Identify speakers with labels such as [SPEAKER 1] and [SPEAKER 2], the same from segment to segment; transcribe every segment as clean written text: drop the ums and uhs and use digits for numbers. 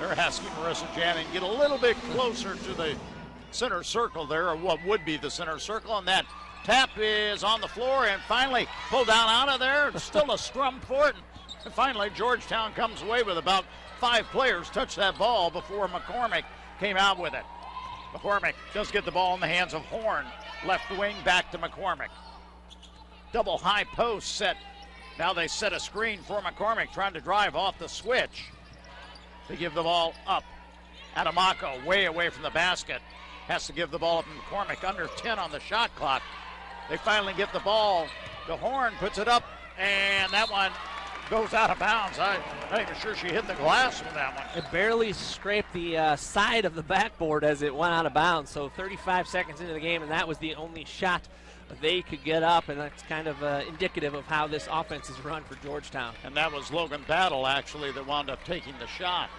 [SPEAKER 1] They're asking Marissa Janning to get a little bit closer to the center circle there, or what would be the center circle, and that tap is on the floor and finally pulled down out of there. Still a scrum for it. And finally, Georgetown comes away with about 5 players touch that ball before McCormick came out with it. McCormick does get the ball in the hands of Horn. Left wing back to McCormick. Double high post set. Now they set a screen for McCormick, trying to drive off the switch. They give the ball up. Adamako way away from the basket. Has to give the ball up to McCormick. Under 10 on the shot clock. They finally get the ball. The Horn puts it up, and that one goes out of bounds. I'm not even sure she hit the glass with that one.
[SPEAKER 2] It barely scraped the side of the backboard as it went out of bounds. So 35 seconds into the game, and that was the only shot they could get up, and that's kind of indicative of how this offense is run for Georgetown.
[SPEAKER 1] And that was Logan Battle, actually, that wound up taking the shot.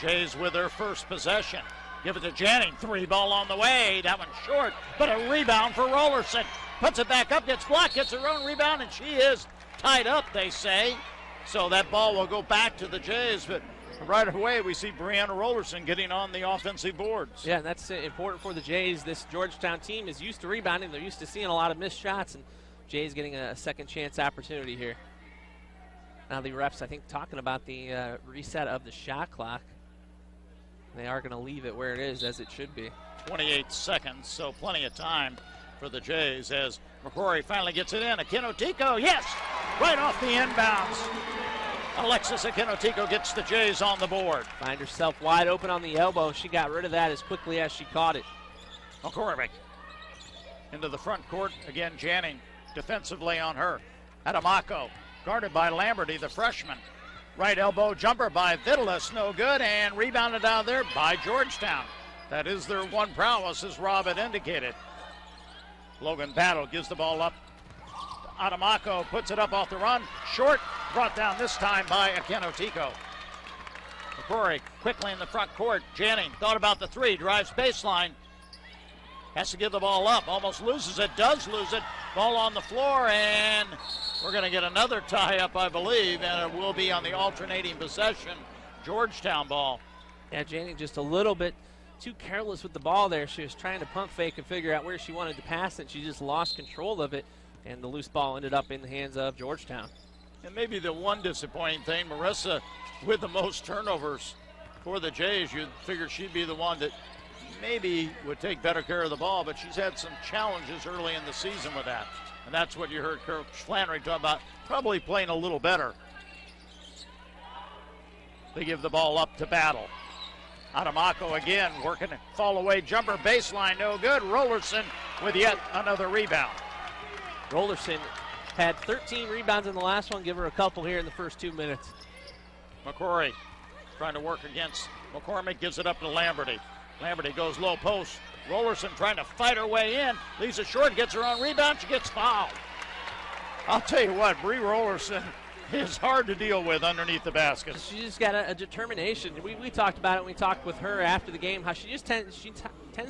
[SPEAKER 1] Jays with their first possession. Give it to Janning. 3 ball on the way. That one's short, but a rebound for Rollerson. Puts it back up, gets blocked, gets her own rebound, and she is tied up, they say. So that ball will go back to the Jays, but right away we see Brianna Rollerson getting on the offensive boards.
[SPEAKER 2] Yeah, that's important for the Jays. This Georgetown team is used to rebounding. They're used to seeing a lot of missed shots, and Jays getting a second chance opportunity here. Now the refs, I think, talking about the reset of the shot clock. They are going to leave it where it is, as it should be.
[SPEAKER 1] 28 seconds, so plenty of time for the Jays as McCrory finally gets it in. Akinotico, yes, right off the inbounds. Alexis Akinotico gets the Jays on the board.
[SPEAKER 2] Find herself wide open on the elbow. She got rid of that as quickly as she caught it.
[SPEAKER 1] McCormick into the front court. Again, Janning defensively on her. Adamako guarded by Lamberty, the freshman. Right elbow jumper by Vitalis, no good, and rebounded out there by Georgetown. That is their one prowess, as Rob had indicated. Logan Battle gives the ball up. Adamako puts it up off the run. Short, brought down this time by Akinotico. McCrory quickly in the front court. Janning thought about the 3, drives baseline. Has to give the ball up, almost loses it, does lose it. Ball on the floor, and we're going to get another tie-up, I believe, and it will be on the alternating possession. Georgetown ball.
[SPEAKER 2] Yeah, Janning just a little bit too careless with the ball there. She was trying to pump fake and figure out where she wanted to pass it. She just lost control of it, and the loose ball ended up in the hands of Georgetown.
[SPEAKER 1] And maybe the one disappointing thing, Marissa with the most turnovers for the Jays, you'd figure she'd be the one that maybe would take better care of the ball, but she's had some challenges early in the season with that. And that's what you heard Coach Flannery talk about, probably playing a little better. They give the ball up to Battle. Adamako again working a fall away jumper, baseline, no good. Rollerson with yet another rebound.
[SPEAKER 2] Rollerson had 13 rebounds in the last one. Give her a couple here in the first 2 minutes.
[SPEAKER 1] McCrory trying to work against McCormick, gives it up to Lamberty. Lamberty goes low post. Rollerson trying to fight her way in. Leaves it short, gets her own rebound. She gets fouled. I'll tell you what, Bree Rollerson is hard to deal with underneath the basket.
[SPEAKER 2] She just got a determination. We talked about it when we talked with her after the game, how she just tends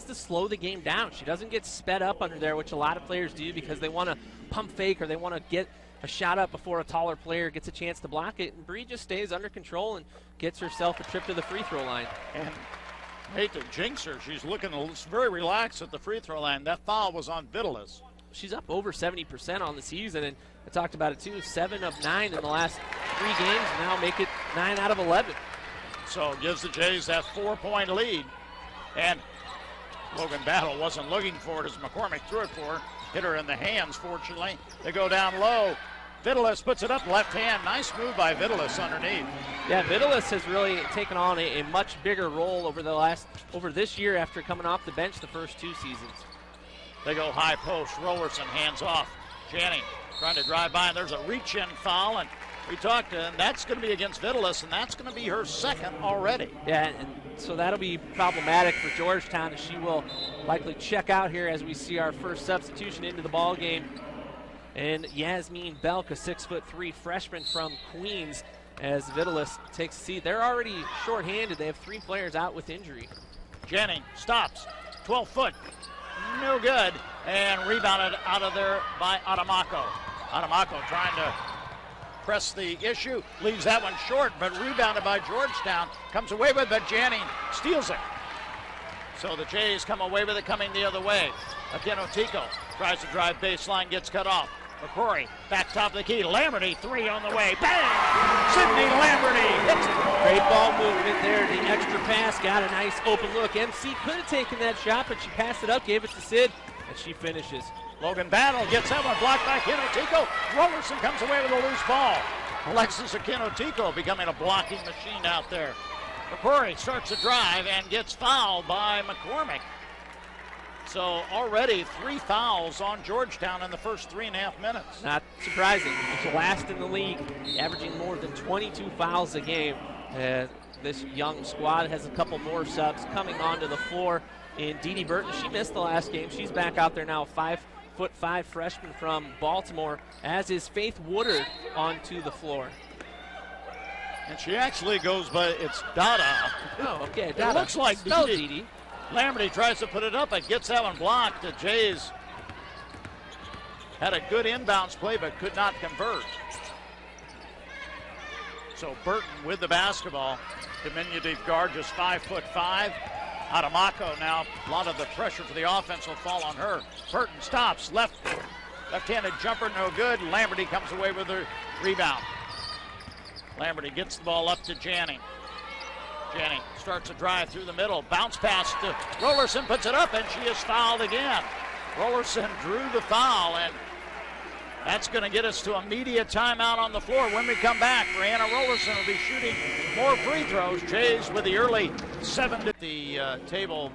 [SPEAKER 2] to slow the game down. She doesn't get sped up under there, which a lot of players do because they want to pump fake or they want to get a shot up before a taller player gets a chance to block it. And Bree just stays under control and gets herself a trip to the free throw line.
[SPEAKER 1] And hate to jinx her, she's looking very relaxed at the free throw line. That foul was on Vitalis.
[SPEAKER 2] She's up over 70% on the season, and I talked about it too. 7 of 9 in the last 3 games, now make it 9 out of 11.
[SPEAKER 1] So gives the Jays that 4-point lead. And Logan Battle wasn't looking for it as McCormick threw it for her. Hit her in the hands, fortunately. They go down low. Vitalis puts it up left hand. Nice move by Vitalis underneath.
[SPEAKER 2] Yeah, Vitalis has really taken on a much bigger role over this year after coming off the bench the first 2 seasons.
[SPEAKER 1] They go high post. Rollerson hands off. Janning trying to drive by, and there's a reach-in foul, and we talked, and that's going to be against Vitalis, and that's going to be her second already.
[SPEAKER 2] Yeah, and so that'll be problematic for Georgetown, as she will likely check out here as we see our first substitution into the ball game. And Yasmin Belk, a 6'3" freshman from Queens, as Vitalis takes a seat. They're already shorthanded. They have 3 players out with injury.
[SPEAKER 1] Janning stops, 12-foot, no good, and rebounded out of there by Adamako. Adamako trying to press the issue, leaves that one short, but rebounded by Georgetown. Comes away with it, but Janning steals it. So the Jays come away with it coming the other way. Akinotico tries to drive baseline, gets cut off. McCrory back top of the key. Lamberty, three on the way. Bang! Sydney Lamberty hits it.
[SPEAKER 2] Great ball movement there. The extra pass got a nice open look. MC could have taken that shot, but she passed it up, gave it to Sid, and she finishes.
[SPEAKER 1] Logan Battle gets that one blocked by Akinotico. Rollerson comes away with a loose ball. Alexis Akinotico becoming a blocking machine out there. McCrory starts to drive and gets fouled by McCormick. So already 3 fouls on Georgetown in the first 3.5 minutes.
[SPEAKER 2] Not surprising. It's last in the league, averaging more than 22 fouls a game. This young squad has a couple more subs coming onto the floor. In Dee Burton, she missed the last game. She's back out there now, 5'5" freshman from Baltimore, as is Faith Woodard onto the floor.
[SPEAKER 1] And she actually goes by, it's Dada.
[SPEAKER 2] Oh, okay.
[SPEAKER 1] It looks like
[SPEAKER 2] Dee Dee.
[SPEAKER 1] Lamberty tries to put it up and gets that one blocked. The Jays had a good inbounds play but could not convert. So Burton with the basketball. Diminutive guard, just 5'5". Adamako now, a lot of the pressure for the offense will fall on her. Burton stops, left-handed jumper, no good. Lamberty comes away with the rebound. Lamberty gets the ball up to Janning. Janning starts a drive through the middle. Bounce pass to Rollerson, puts it up, and she is fouled again. Rollerson drew the foul, and that's going to get us to immediate timeout on the floor. When we come back, Brianna Rollerson will be shooting more free throws. Jays with the early 7 to the table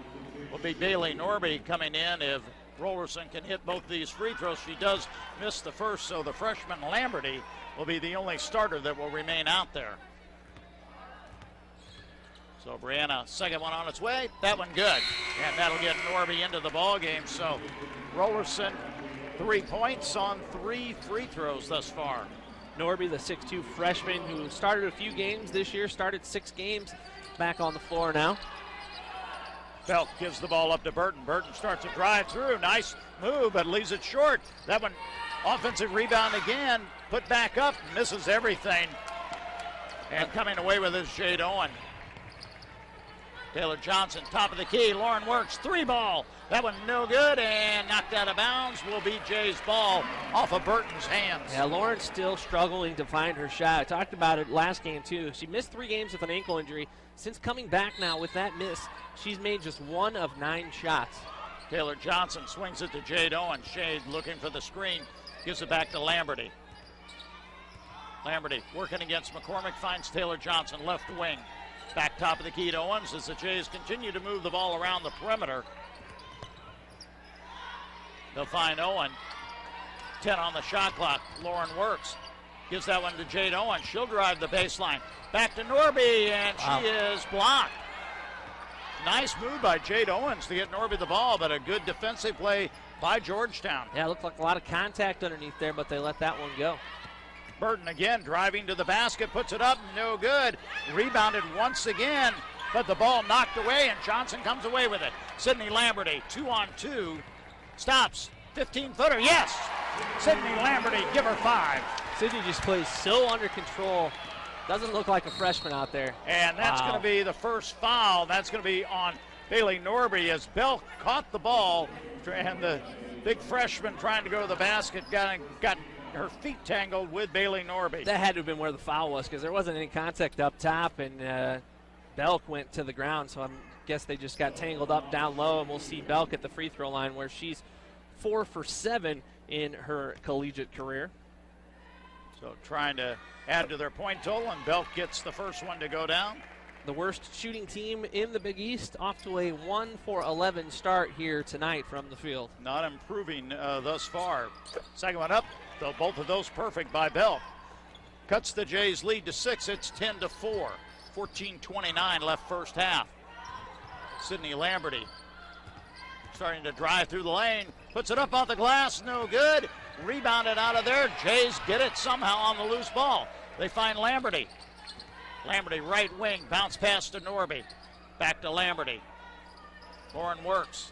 [SPEAKER 1] will be Bailey Norby coming in. If Rollerson can hit both these free throws, she does miss the first, so the freshman Lamberty will be the only starter that will remain out there. So Brianna, second one on its way. That one good. And that'll get Norby into the ball game. So Rollerson, 3 points on 3 free throws thus far.
[SPEAKER 2] Norby, the 6'2" freshman who started a few games this year, started 6 games, back on the floor now.
[SPEAKER 1] Belk gives the ball up to Burton. Burton starts to drive through. Nice move, but leaves it short. That one, offensive rebound again, put back up, misses everything. And coming away with is Jade Owen. Taylor Johnson, top of the key. Lauren Works, 3 ball. That one no good and knocked out of bounds. Will be Jay's ball off of Burton's hands.
[SPEAKER 2] Yeah, Lauren's still struggling to find her shot. I talked about it last game too. She missed 3 games with an ankle injury. Since coming back now with that miss, she's made just 1 of 9 shots.
[SPEAKER 1] Taylor Johnson swings it to Jade Owen. Shade looking for the screen. Gives it back to Lamberty. Lamberty working against McCormick, finds Taylor Johnson, left wing. Back top of the key to Owens as the Jays continue to move the ball around the perimeter. They'll find Owen. 10 on the shot clock. Lauren Works. Gives that one to Jade Owen. She'll drive the baseline. Back to Norby, and she is blocked. Nice move by Jade Owens to get Norby the ball, but a good defensive play by Georgetown.
[SPEAKER 2] Yeah, it looked like a lot of contact underneath there, but they let that one go.
[SPEAKER 1] Burton again driving to the basket, puts it up, no good. Rebounded once again, but the ball knocked away, and Johnson comes away with it. Sydney Lamberty, 2-on-2, stops, 15-footer, yes! Sydney Lamberty, give her 5.
[SPEAKER 2] Sydney just plays so under control. Doesn't look like a freshman out there.
[SPEAKER 1] And that's going to be the first foul. That's going to be on Bailey Norby as Bell caught the ball, and the big freshman trying to go to the basket got her feet tangled with Bailey Norby.
[SPEAKER 2] That had to have been where the foul was because there wasn't any contact up top, and Belk went to the ground, so I guess they just got tangled up down low, and we'll see Belk at the free throw line where she's 4 for 7 in her collegiate career.
[SPEAKER 1] So trying to add to their point total, and Belk gets the first one to go down.
[SPEAKER 2] The worst shooting team in the Big East, off to a 1-for-11 start here tonight from the field.
[SPEAKER 1] Not improving thus far. Second one up, though both of those perfect by Belk. Cuts the Jays lead to 6. It's 10-4. 14:29 left first half. Sydney Lamberty starting to drive through the lane. Puts it up off the glass, no good. Rebounded out of there. Jays get it somehow on the loose ball. They find Lamberty. Lamberty right wing, bounce pass to Norby. Back to Lamberty. Lauren Works.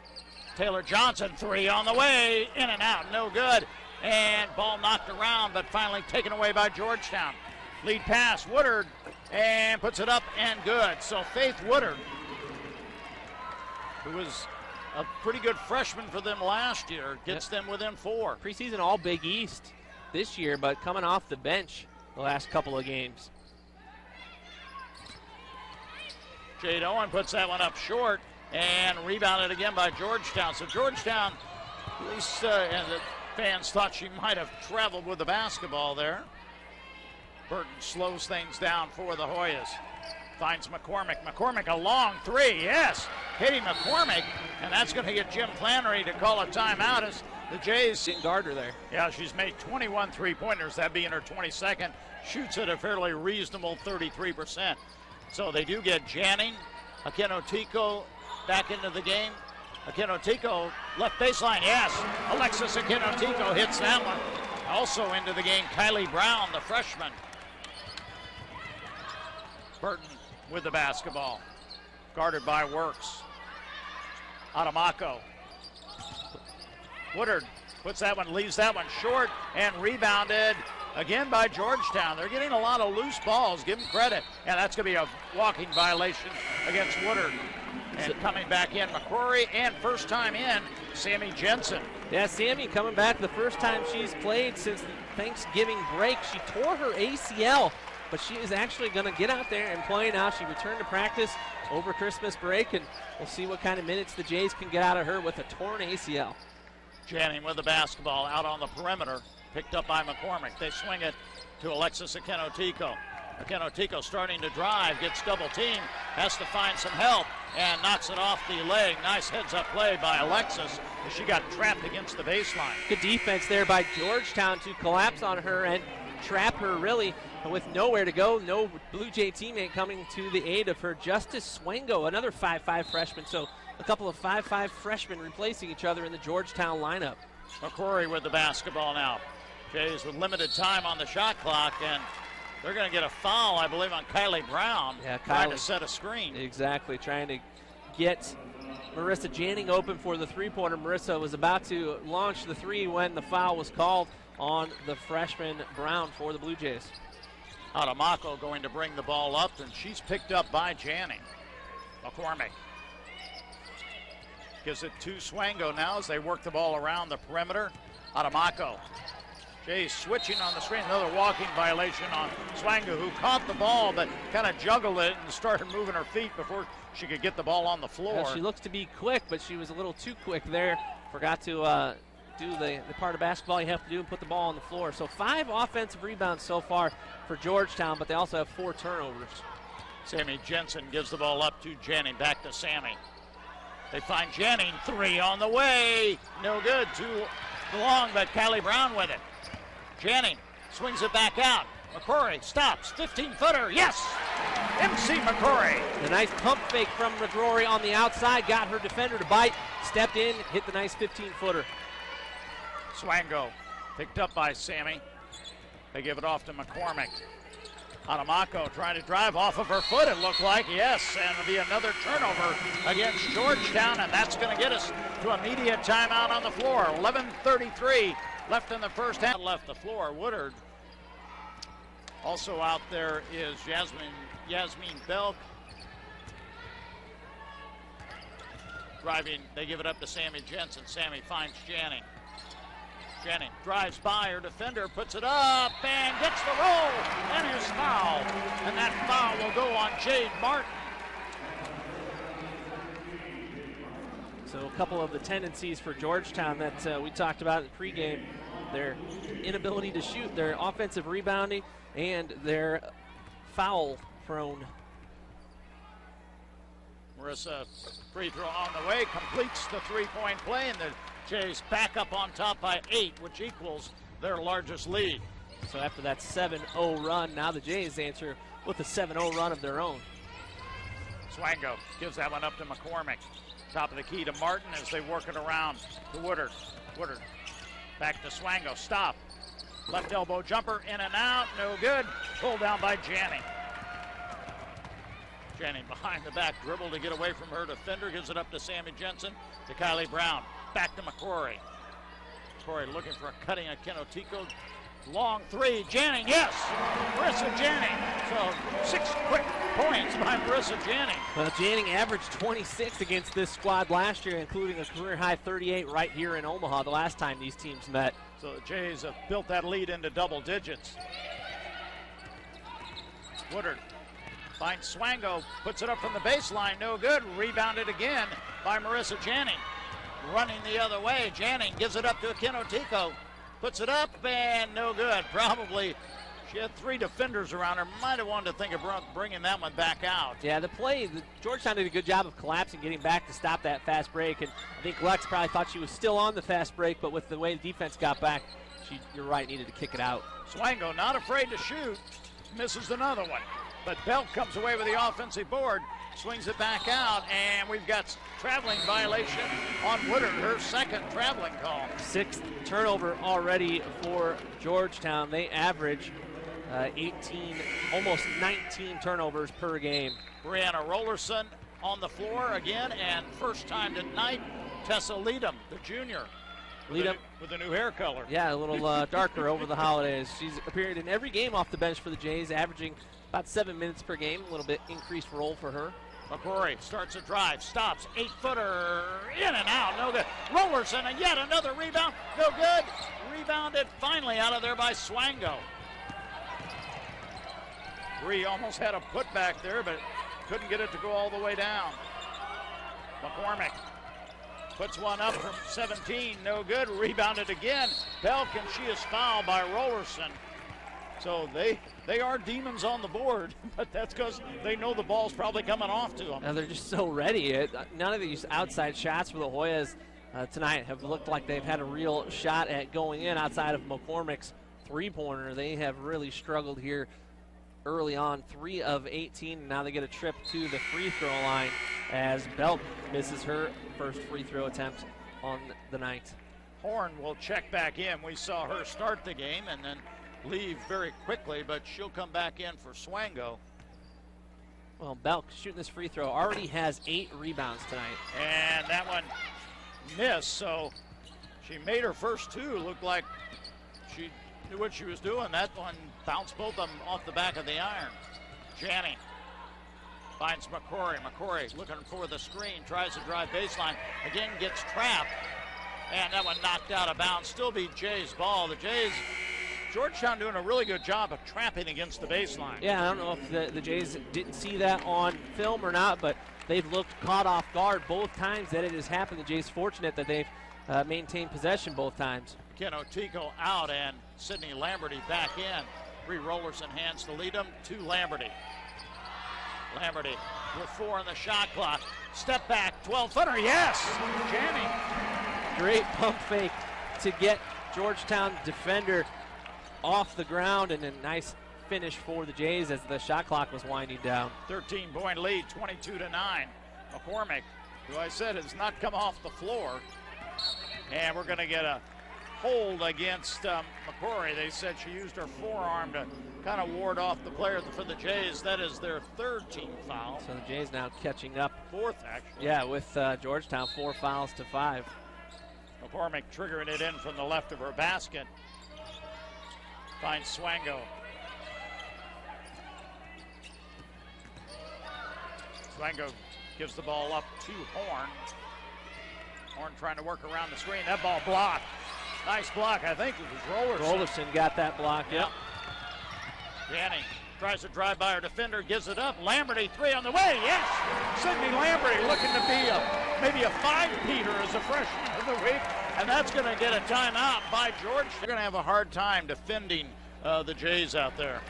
[SPEAKER 1] Taylor Johnson, 3 on the way. In and out, no good. and ball knocked around, but finally taken away by Georgetown. Lead pass, Woodard, and puts it up and good. So Faith Woodard, who was a pretty good freshman for them last year, gets them within 4.
[SPEAKER 2] Preseason all Big East this year, but coming off the bench the last couple of games.
[SPEAKER 1] Jade Owen puts that one up short and rebounded again by Georgetown. So Georgetown, at least and the fans thought she might have traveled with the basketball there. Burton slows things down for the Hoyas. Finds McCormick. McCormick, a long 3. Yes, Katie McCormick. And that's going to get Jim Flannery to call a timeout as the Jays.
[SPEAKER 2] Didn't guard her there.
[SPEAKER 1] Yeah, she's made 21 three-pointers, that being her 22nd. Shoots at a fairly reasonable 33%. So they do get Janning, Akinotico back into the game. Akinotico, left baseline, yes. Alexis Akinotico hits that one. Also into the game, Kylie Brown, the freshman. Burton with the basketball. Guarded by Works. Adamako. Woodard puts that one, leaves that one short, and rebounded again by Georgetown. They're getting a lot of loose balls. Give them credit. And that's going to be a walking violation against Woodard. And coming back in, McCrory, and first time in, Sammy Jensen.
[SPEAKER 2] Yeah, Sammy coming back the first time she's played since the Thanksgiving break. She tore her ACL, but she is actually going to get out there and play now. She returned to practice over Christmas break, and we'll see what kind of minutes the Jays can get out of her with a torn ACL.
[SPEAKER 1] Janning with the basketball out on the perimeter, picked up by McCormick. They swing it to Alexis Akinotico. Akinotico starting to drive, gets double teamed, has to find some help, and knocks it off the leg. Nice heads-up play by Alexis as she got trapped against the baseline.
[SPEAKER 2] Good defense there by Georgetown to collapse on her and trap her really with nowhere to go. No Blue Jay teammate coming to the aid of her. Justice Swango, another 5'5 freshman. So a couple of 5'5 freshmen replacing each other in the Georgetown lineup.
[SPEAKER 1] McCrory with the basketball now. Jays with limited time on the shot clock, and they're going to get a foul, I believe, on Kylie Brown.
[SPEAKER 2] Yeah,
[SPEAKER 1] trying to set a screen.
[SPEAKER 2] Exactly, trying to get Marissa Janning open for the three-pointer. Marissa was about to launch the three when the foul was called on the freshman Brown for the Blue Jays.
[SPEAKER 1] Adamako going to bring the ball up, and she's picked up by Janning. McCormick gives it to Swango now as they work the ball around the perimeter. Adamako. Jays switching on the screen. Another walking violation on Swango, who caught the ball but kind of juggled it and started moving her feet before she could get the ball on the floor.
[SPEAKER 2] Well, she looks to be quick, but she was a little too quick there. Forgot to do the part of basketball you have to do and put the ball on the floor. So 5 offensive rebounds so far for Georgetown, but they also have 4 turnovers.
[SPEAKER 1] Sammy Jensen gives the ball up to Janning. Back to Sammy. They find Janning. 3 on the way. No good. Too long, but Kylie Brown with it. Janning swings it back out. McCrory stops. 15-footer. Yes! MC McCrory.
[SPEAKER 2] A nice pump fake from McCrory on the outside. Got her defender to bite. Stepped in. Hit the nice 15-footer.
[SPEAKER 1] Swango picked up by Sammy. They give it off to McCormick. Adamako trying to drive off of her foot, it looked like. Yes, and it'll be another turnover against Georgetown, and that's going to get us to immediate timeout on the floor. 11:33 left in the first half. Left the floor. Woodard. Also out there is Yasmin Belk. Driving, they give it up to Sammy Jensen. Sammy finds Janning. Janning drives by her defender, puts it up, and gets the roll, and is fouled. And that foul will go on Jade Martin.
[SPEAKER 2] So a couple of the tendencies for Georgetown that we talked about in the pregame, their inability to shoot, their offensive rebounding, and their foul prone.
[SPEAKER 1] Marissa, free throw on the way, completes the three-point play, and the Jays back up on top by 8, which equals their largest lead.
[SPEAKER 2] So after that 7-0 run, now the Jays answer with a 7-0 run of their own.
[SPEAKER 1] Swango gives that one up to McCormick. Top of the key to Martin as they work it around to Woodard. Woodard back to Swango. Stop. Left elbow jumper in and out. No good. Pulled down by Janning. Janning behind the back dribble to get away from her defender. Gives it up to Sammy Jensen. To Kylie Brown. Back to McCrory. McCrory looking for a cutting at Kenotico. Long three, Janning, yes! Marissa Janning. So 6 quick points by Marissa Janning.
[SPEAKER 2] Well, Janning averaged 26 against this squad last year, including a career-high 38 right here in Omaha the last time these teams met.
[SPEAKER 1] So the Jays have built that lead into double digits. Woodard finds Swango, puts it up from the baseline, no good. Rebounded again by Marissa Janning. Running the other way, Janning gives it up to Kenotico. Puts it up and no good. Probably she had 3 defenders around her. Might have wanted to think of bringing that one back out.
[SPEAKER 2] Yeah, the Georgetown did a good job of collapsing, getting back to stop that fast break. And I think Lex probably thought she was still on the fast break, but with the way the defense got back, you're right, needed to kick it out.
[SPEAKER 1] Swango not afraid to shoot. Misses another one. But Belk comes away with the offensive board. Swings it back out, and we've got traveling violation on Woodard, her second traveling call.
[SPEAKER 2] 6th turnover already for Georgetown. They average 18, almost 19 turnovers per game.
[SPEAKER 1] Brianna Rollerson on the floor again, and first time tonight, Tessa Leadham, the junior.
[SPEAKER 2] Leadham
[SPEAKER 1] with a new hair color.
[SPEAKER 2] Yeah, a little darker over the holidays. She's appeared in every game off the bench for the Jays, averaging about 7 minutes per game, a little bit increased role for her.
[SPEAKER 1] McCrory starts a drive, stops, 8-footer, in and out, no good. Rollerson, and yet another rebound, no good. Rebounded finally out of there by Swango. Bree almost had a putback there, but couldn't get it to go all the way down. McCormick puts one up from 17, no good. Rebounded again. Belk, and she is fouled by Rollerson. So they are demons on the board, but that's because they know the ball's probably coming off to them.
[SPEAKER 2] Now they're just so ready. None of these outside shots for the Hoyas tonight have looked like they've had a real shot at going in outside of McCormick's three-pointer. They have really struggled here early on, 3 of 18, and now they get a trip to the free throw line as Belk misses her first free throw attempt on the night.
[SPEAKER 1] Horn will check back in. We saw her start the game and then leave very quickly, but she'll come back in for Swango.
[SPEAKER 2] Well, Belk shooting this free throw already has 8 rebounds tonight.
[SPEAKER 1] And that one missed, so she made her first 2 look like she knew what she was doing. That one bounced both of them off the back of the iron. Janning finds McCrory. McCrory looking for the screen, tries to drive baseline, again gets trapped, and that one knocked out of bounds. Still be Jay's ball. The Jays, Georgetown doing a really good job of trapping against the baseline.
[SPEAKER 2] Yeah, I don't know if the Jays didn't see that on film or not, but they've looked caught off guard both times that it has happened. The Jays fortunate that they've maintained possession both times.
[SPEAKER 1] Kenotico out and Sydney Lamberty back in. Bree Rollerson hands to Leadham to Lamberty. Lamberty with 4 on the shot clock. Step back, 12-footer, yes! Janning.
[SPEAKER 2] Great pump fake to get Georgetown defender off the ground, and a nice finish for the Jays as the shot clock was winding down.
[SPEAKER 1] 13-point lead, 22-9. McCormick, who I said has not come off the floor. And we're going to get a hold against McCrory. They said she used her forearm to kind of ward off the player for the Jays. That is their 3rd team foul.
[SPEAKER 2] So the Jays now catching up.
[SPEAKER 1] 4th, actually.
[SPEAKER 2] Yeah, with Georgetown 4 fouls to 5.
[SPEAKER 1] McCormick triggering it in from the left of her basket. Finds Swango. Swango gives the ball up to Horn. Horn trying to work around the screen. That ball blocked. Nice block. I think it was Rollerson.
[SPEAKER 2] Rollerson got that block, yep.
[SPEAKER 1] Janning tries to drive by her defender, gives it up. Lamberty, 3 on the way, yes! Sydney Lamberty looking to be maybe a 5-peater as a freshman of the week, and that's going to get a timeout by George. They're going to have a hard time defending the Jays out there.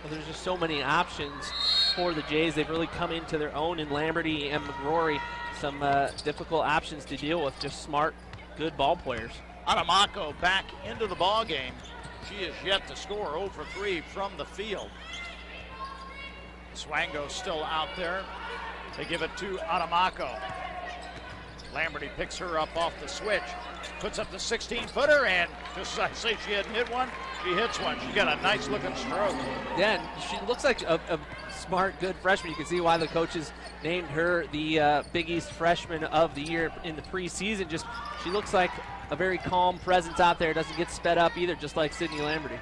[SPEAKER 2] Well, there's just so many options for the Jays. They've really come into their own in Lamberty and McCrory. Some difficult options to deal with, just smart, good ball players.
[SPEAKER 1] Adamako back into the ball game. She is yet to score 0 for 3 from the field. Swango still out there. They give it to Adamako. Lamberty picks her up off the switch, puts up the 16-footer, and just as I say she hadn't hit one, she hits one. She got a nice looking stroke.
[SPEAKER 2] Yeah, she looks like a smart, good freshman. You can see why the coaches named her the Big East Freshman of the Year in the preseason. Just she looks like a very calm presence out there. Doesn't get sped up either, just like Sydney Lamberty.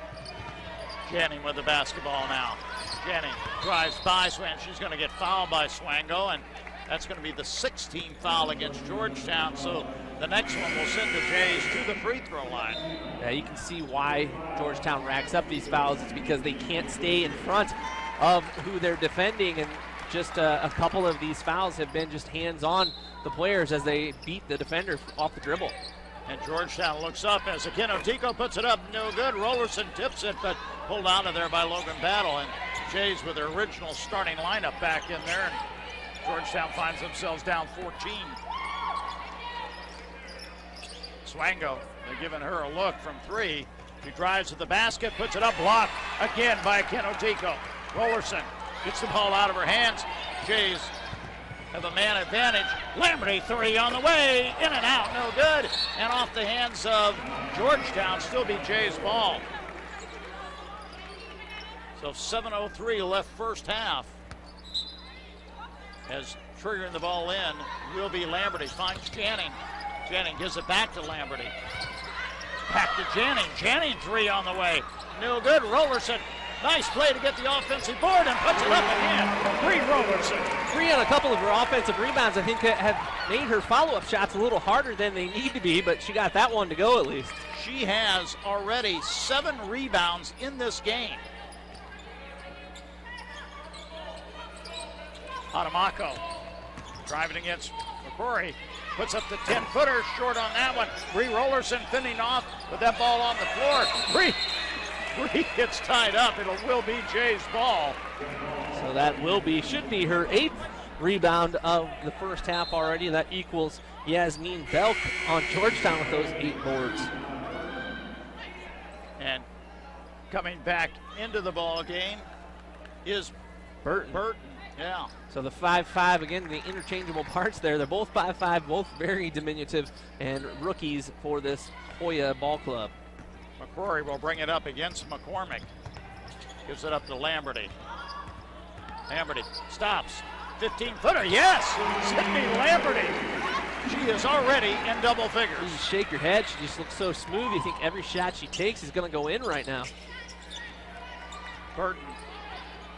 [SPEAKER 1] Janning with the basketball now. Janning drives by Swan. She's going to get fouled by Swango, and that's going to be the 16th foul against Georgetown. So the next one will send the Jays to the free throw line.
[SPEAKER 2] Yeah, you can see why Georgetown racks up these fouls. It's because they can't stay in front of who they're defending, and just a couple of these fouls have been just hands on the players as they beat the defender off the dribble.
[SPEAKER 1] And Georgetown looks up as Akinotico puts it up, no good. Rollerson tips it, but pulled out of there by Logan Battle. And Jays with their original starting lineup back in there, and Georgetown finds themselves down 14. Swango, they're giving her a look from 3. She drives to the basket, puts it up, blocked again by Akinotico. Rollerson gets the ball out of her hands. Jays have a man advantage. Lamberty 3 on the way, in and out, no good. And off the hands of Georgetown, still be Jay's ball. So 7:03 left first half. As triggering the ball in will be Lamberty. Finds Janning. Janning gives it back to Lamberty. Back to Janning. Janning 3 on the way. No good. Rollerson. Nice play to get the offensive board and puts it up again. Bree Rollerson.
[SPEAKER 2] Bree on a couple of her offensive rebounds, I think, have made her follow-up shots a little harder than they need to be, but she got that one to go at least.
[SPEAKER 1] She has already 7 rebounds in this game. Adamako driving against McCrory. Puts up the 10-footer, short on that one. Bree Rollerson finishing off with that ball on the floor. Bree gets tied up. It will be Jay's ball.
[SPEAKER 2] So that should be her 8th rebound of the first half already. That equals Yasmin Belk on Georgetown with those 8 boards.
[SPEAKER 1] And coming back into the ball game is Burton. Yeah.
[SPEAKER 2] So the 5'5", again, the interchangeable parts there. They're both 5'5", both very diminutive, and rookies for this Hoya ball club.
[SPEAKER 1] McCrory will bring it up against McCormick. Gives it up to Lamberty. Lamberty stops. 15-footer, yes! Sydney Lamberty. She is already in double figures.
[SPEAKER 2] You shake your head. She just looks so smooth. You think every shot she takes is going to go in right now.
[SPEAKER 1] Burton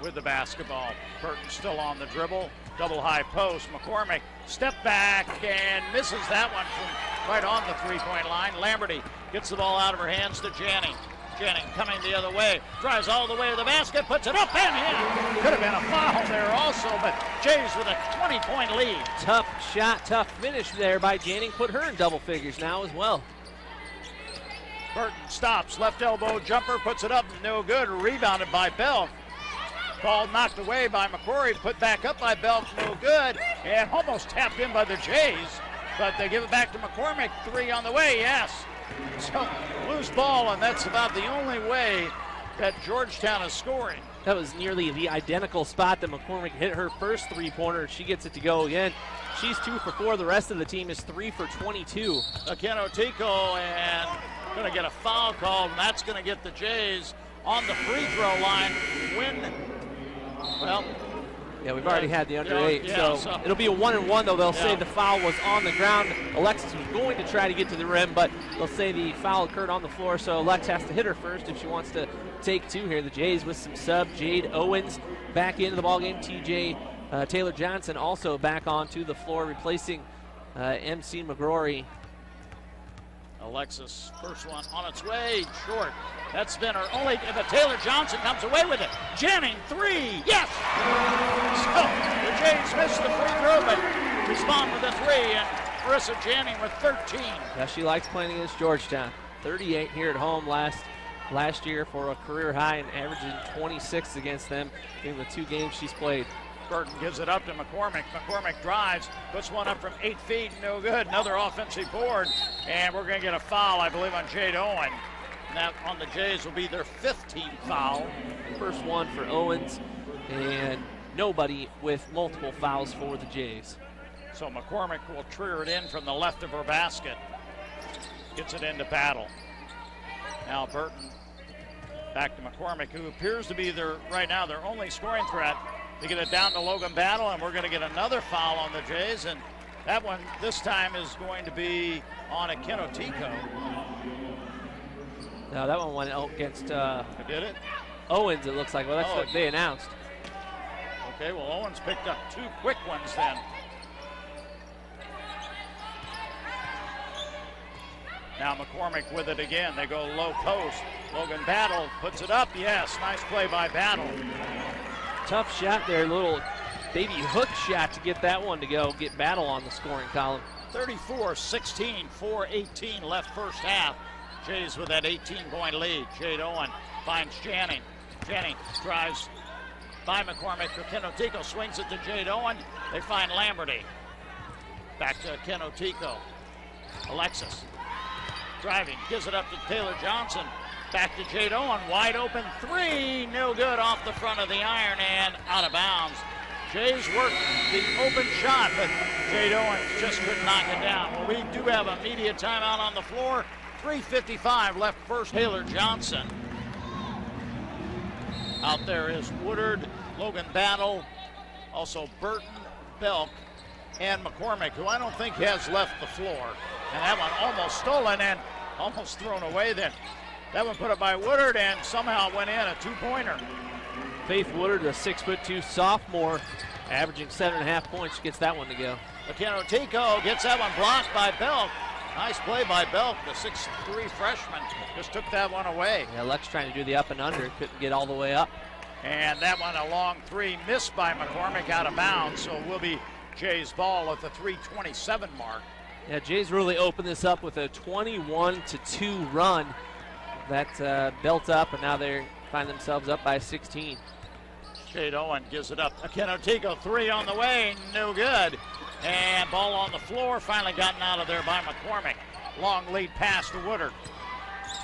[SPEAKER 1] with the basketball. Burton still on the dribble. Double high post. McCormick step back and misses that one from right on the three-point line. Lamberty gets the ball out of her hands to Janning. Janning coming the other way. Drives all the way to the basket. Puts it up and in. Could have been a foul there also, but Jays with a 20-point lead.
[SPEAKER 2] Tough shot, tough finish there by Janning. Put her in double figures now as well.
[SPEAKER 1] Burton stops. Left elbow jumper. Puts it up. No good. Rebounded by Belk. Ball knocked away by McCrory, put back up by Belk, no good, and almost tapped in by the Jays, but they give it back to McCormick. 3 on the way, yes. So loose ball, and that's about the only way that Georgetown is scoring.
[SPEAKER 2] That was nearly the identical spot that McCormick hit her first three-pointer. She gets it to go again. She's 2 for 4. The rest of the team is 3 for 22.
[SPEAKER 1] Akinotico and going to get a foul called, and that's going to get the Jays on the free throw line.
[SPEAKER 2] Yeah, we've already had the under 8, so it'll be a 1-and-1, though. They'll say the foul was on the ground. Alexis was going to try to get to the rim, but they'll say the foul occurred on the floor, so Lex has to hit her first if she wants to take 2 here. The Jays with some sub. Jade Owens back into the ballgame. TJ Taylor Johnson also back onto the floor, replacing MC McGrory.
[SPEAKER 1] Alexis, first one on its way, short. That's been her only, but Taylor Johnson comes away with it. Janning, 3, yes! So the Jays missed the free throw, but respond with a 3, and Marissa Janning with 13.
[SPEAKER 2] Yeah, she likes playing against Georgetown. 38 here at home last year for a career high, and averaging 26 against them in the 2 games she's played.
[SPEAKER 1] Burton gives it up to McCormick. McCormick drives, puts one up from 8 feet, no good. Another offensive board, and we're going to get a foul, I believe, on Jade Owen. And that on the Jays will be their 15th foul.
[SPEAKER 2] First one for Owens, and nobody with multiple fouls for the Jays.
[SPEAKER 1] So McCormick will trigger it in from the left of her basket. Gets it into Battle. Now Burton back to McCormick, who appears to be right now their only scoring threat. They get it down to Logan Battle, and we're going to get another foul on the Jays, and That one this time is going to be on a Kenotico.
[SPEAKER 2] No, that one went against
[SPEAKER 1] Did it?
[SPEAKER 2] Owens, it looks like. Well, that's what they announced.
[SPEAKER 1] Okay, well, Owens picked up 2 quick ones then. Now McCormick with it again. They go low post. Logan Battle puts it up. Yes, nice play by Battle.
[SPEAKER 2] Tough shot there, little baby hook shot to get that one to go. Get Battle on the scoring column.
[SPEAKER 1] 34-16, 4:18 left first half. Jays with that 18-point lead. Jade Owen finds Janning. Janning drives by McCormick. Kenotico swings it to Jade Owen. They find Lamberty. Back to Kenotico. Alexis driving, gives it up to Taylor Johnson. Back to Jade Owen, wide open 3, no good off the front of the iron and out of bounds. Jays worked the open shot, but Jade Owens just couldn't knock it down. Well, we do have a media timeout on the floor. 3:55 left first. Taylor Johnson. Out there is Woodard, Logan Battle, also Burton, Belk, and McCormick, who I don't think has left the floor. And that one almost stolen and almost thrown away then. That one put up by Woodard and somehow went in, a 2-pointer.
[SPEAKER 2] Faith Woodard, a 6'2" sophomore, averaging 7.5 points, gets that one to go.
[SPEAKER 1] Kenotico gets that one blocked by Belk. Nice play by Belk, the 6'3" freshman. Just took that one away.
[SPEAKER 2] Yeah, Lex trying to do the up and under, couldn't get all the way up.
[SPEAKER 1] And that one, a long 3, missed by McCormick, out of bounds. So it will be Jay's ball at the 3:27 mark.
[SPEAKER 2] Yeah, Jays really opened this up with a 21-2 run that built up, and now they find themselves up by 16.
[SPEAKER 1] Jade Owen gives it up. Kenotico 3 on the way, no good. And ball on the floor, finally gotten out of there by McCormick. Long lead pass to Woodard.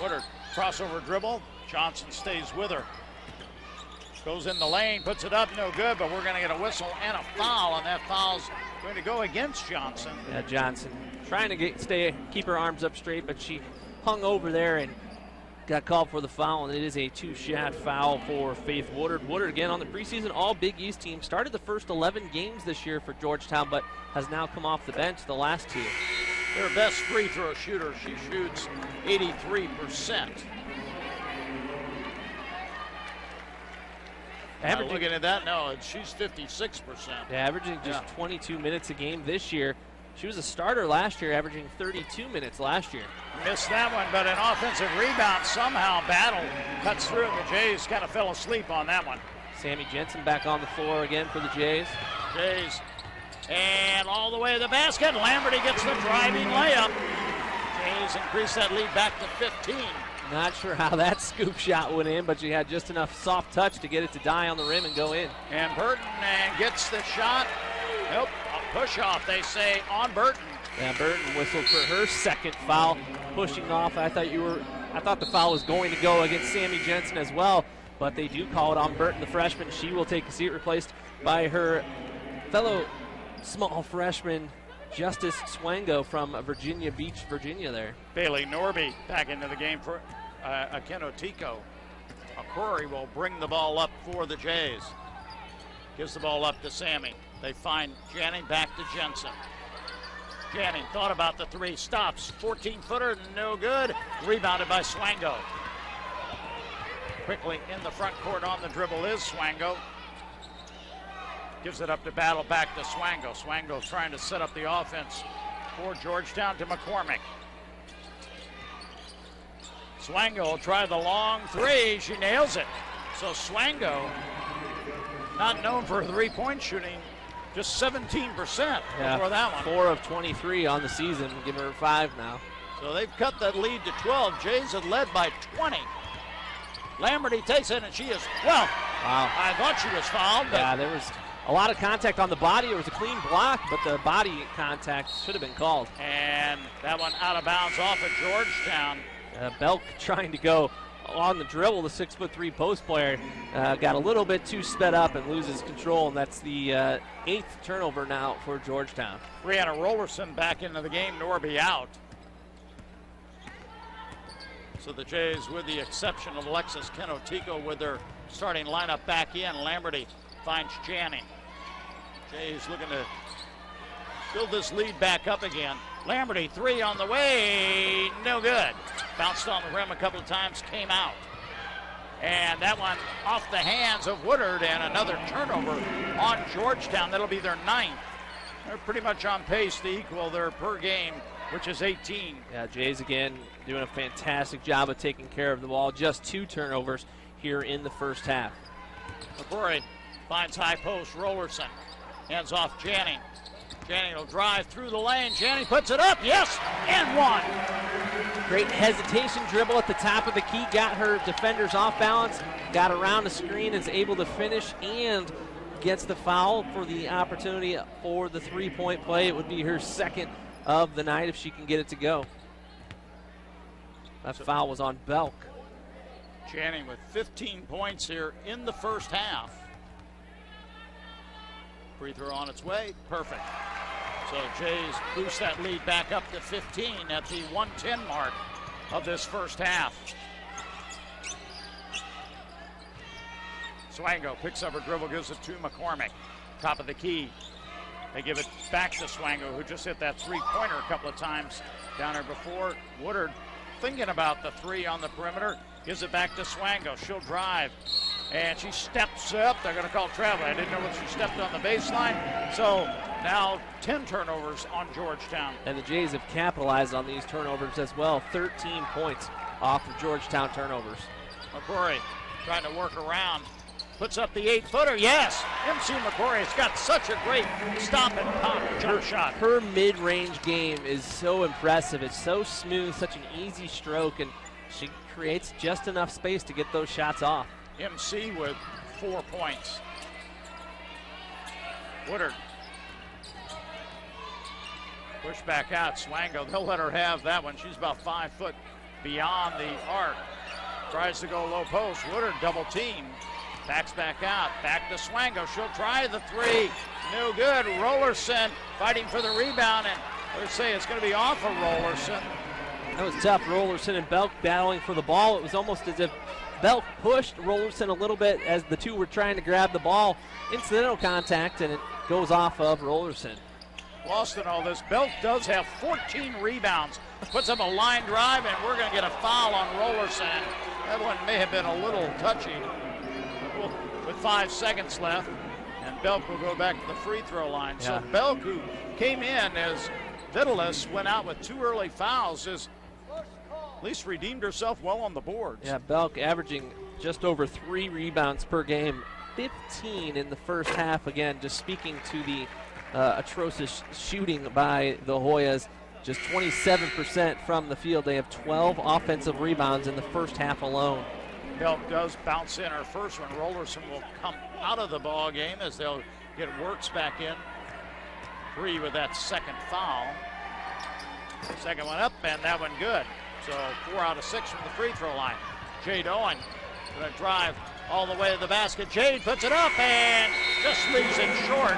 [SPEAKER 1] Woodard, crossover dribble. Johnson stays with her. Goes in the lane, puts it up, no good, but we're going to get a whistle and a foul, and that foul's going to go against Johnson.
[SPEAKER 2] Yeah, Johnson trying to keep her arms up straight, but she hung over there and got called for the foul, and it is a 2-shot foul for Faith Woodard. Woodard, again, on the preseason All-Big East team, started the first 11 games this year for Georgetown, but has now come off the bench the last 2.
[SPEAKER 1] Their best free throw shooter. She shoots 83%. Looking at that, no, she's 56%.
[SPEAKER 2] Yeah, averaging just 22 minutes a game this year. She was a starter last year, averaging 32 minutes last year.
[SPEAKER 1] Missed that one, but an offensive rebound somehow. Battle cuts through, and the Jays kind of fell asleep on that one.
[SPEAKER 2] Sammy Jensen back on the floor again for the Jays.
[SPEAKER 1] Jays, and all the way to the basket. Lamberty gets the driving layup. Jays increase that lead back to 15.
[SPEAKER 2] Not sure how that scoop shot went in, but she had just enough soft touch to get it to die on the rim and go in.
[SPEAKER 1] And Burton gets the shot. Nope, a push off, they say, on Burton.
[SPEAKER 2] Yeah, Burton whistled for her second foul, pushing off. I thought the foul was going to go against Sammy Jensen as well, but they do call it on Burton, the freshman. She will take a seat, replaced by her fellow small freshman, Justice Swango from Virginia Beach, Virginia there.
[SPEAKER 1] Bailey Norby back into the game for Kenotico. Akori will bring the ball up for the Jays. Gives the ball up to Sammy. They find Janning, back to Jensen. Janning thought about the 3, stops. 14-footer, no good. Rebounded by Swango. Quickly in the front court on the dribble is Swango. Gives it up to Battle, back to Swango. Swango trying to set up the offense for Georgetown to McCormick. Swango will try the long 3. She nails it. So Swango, not known for 3-point shooting, just 17% before that one.
[SPEAKER 2] 4 of 23 on the season. Give her 5 now.
[SPEAKER 1] So they've cut that lead to 12. Jays have led by 20. Lamberty takes it, and she is, well, wow. I thought she was fouled. But
[SPEAKER 2] yeah, there was a lot of contact on the body. It was a clean block, but the body contact should have been called.
[SPEAKER 1] And that one out of bounds off of Georgetown.
[SPEAKER 2] Belk trying to go on the dribble. The 6'3" post player got a little bit too sped up and loses control, and that's the 8th turnover now for Georgetown.
[SPEAKER 1] Brianna Rollerson back into the game. Norby out. So the Jays, with the exception of Alexis Kenotico, with their starting lineup back in. Lamberty finds Janning. Jays looking to build this lead back up again. Lamberty, three on the way, no good. Bounced on the rim a couple of times, came out. And that one off the hands of Woodard, and another turnover on Georgetown. That'll be their 9th. They're pretty much on pace to equal their per game, which is 18.
[SPEAKER 2] Yeah, Jays again doing a fantastic job of taking care of the ball. Just 2 turnovers here in the first half.
[SPEAKER 1] McCrory finds high post. Rollerson hands off Janning. Janning will drive through the lane. Janning puts it up. Yes, and one.
[SPEAKER 2] Great hesitation dribble at the top of the key. Got her defenders off balance. Got around the screen. Is able to finish and gets the foul for the opportunity for the 3-point play. It would be her 2nd of the night if she can get it to go. That foul was on Belk.
[SPEAKER 1] Janning with 15 points here in the first half. Free throw on its way. Perfect. So Jays boost that lead back up to 15 at the 1:10 mark of this first half. Swango picks up her dribble, gives it to McCormick. Top of the key. They give it back to Swango, who just hit that 3-pointer a couple of times down there before. Woodard thinking about the 3 on the perimeter. Gives it back to Swango. She'll drive. And she steps up. They're going to call travel. I didn't know when she stepped on the baseline. So now 10 turnovers on Georgetown.
[SPEAKER 2] And the Jays have capitalized on these turnovers as well. 13 points off of Georgetown turnovers.
[SPEAKER 1] McCrory trying to work around. Puts up the 8-footer. Yes! MC McCrory has got such a great stop and pop jump shot.
[SPEAKER 2] Her mid-range game is so impressive. It's so smooth, such an easy stroke, and she creates just enough space to get those shots off.
[SPEAKER 1] MC with 4 points. Woodard. Push back out. Swango, they'll let her have that one. She's about 5 foot beyond the arc. Tries to go low post. Woodard double team. Backs back out. Back to Swango. She'll try the 3. No good. Rollerson fighting for the rebound, and let's say it's going to be off of Rollerson.
[SPEAKER 2] That was tough. Rollerson and Belk battling for the ball. It was almost as if Belk pushed Rollerson a little bit as the two were trying to grab the ball. Incidental contact, and it goes off of Rollerson.
[SPEAKER 1] Lost in all this. Belk does have 14 rebounds. Puts up a line drive, and we're going to get a foul on Rollerson. That one may have been a little touchy. With 5 seconds left, and Belk will go back to the free throw line. Yeah. So Belk, who came in as Vitalis, went out with 2 early fouls, has at least redeemed herself well on the boards.
[SPEAKER 2] Yeah, Belk averaging just over 3 rebounds per game, 15 in the first half. Again, just speaking to the atrocious shooting by the Hoyas, just 27% from the field. They have 12 offensive rebounds in the first half alone.
[SPEAKER 1] Belk does bounce in her first one. Rollerson will come out of the ball game as they'll get Works back in. 3 with that second foul. Second one up, and that one good. So 4 out of 6 from the free throw line. Jade Owen going to drive all the way to the basket. Jade puts it up and just leaves it short.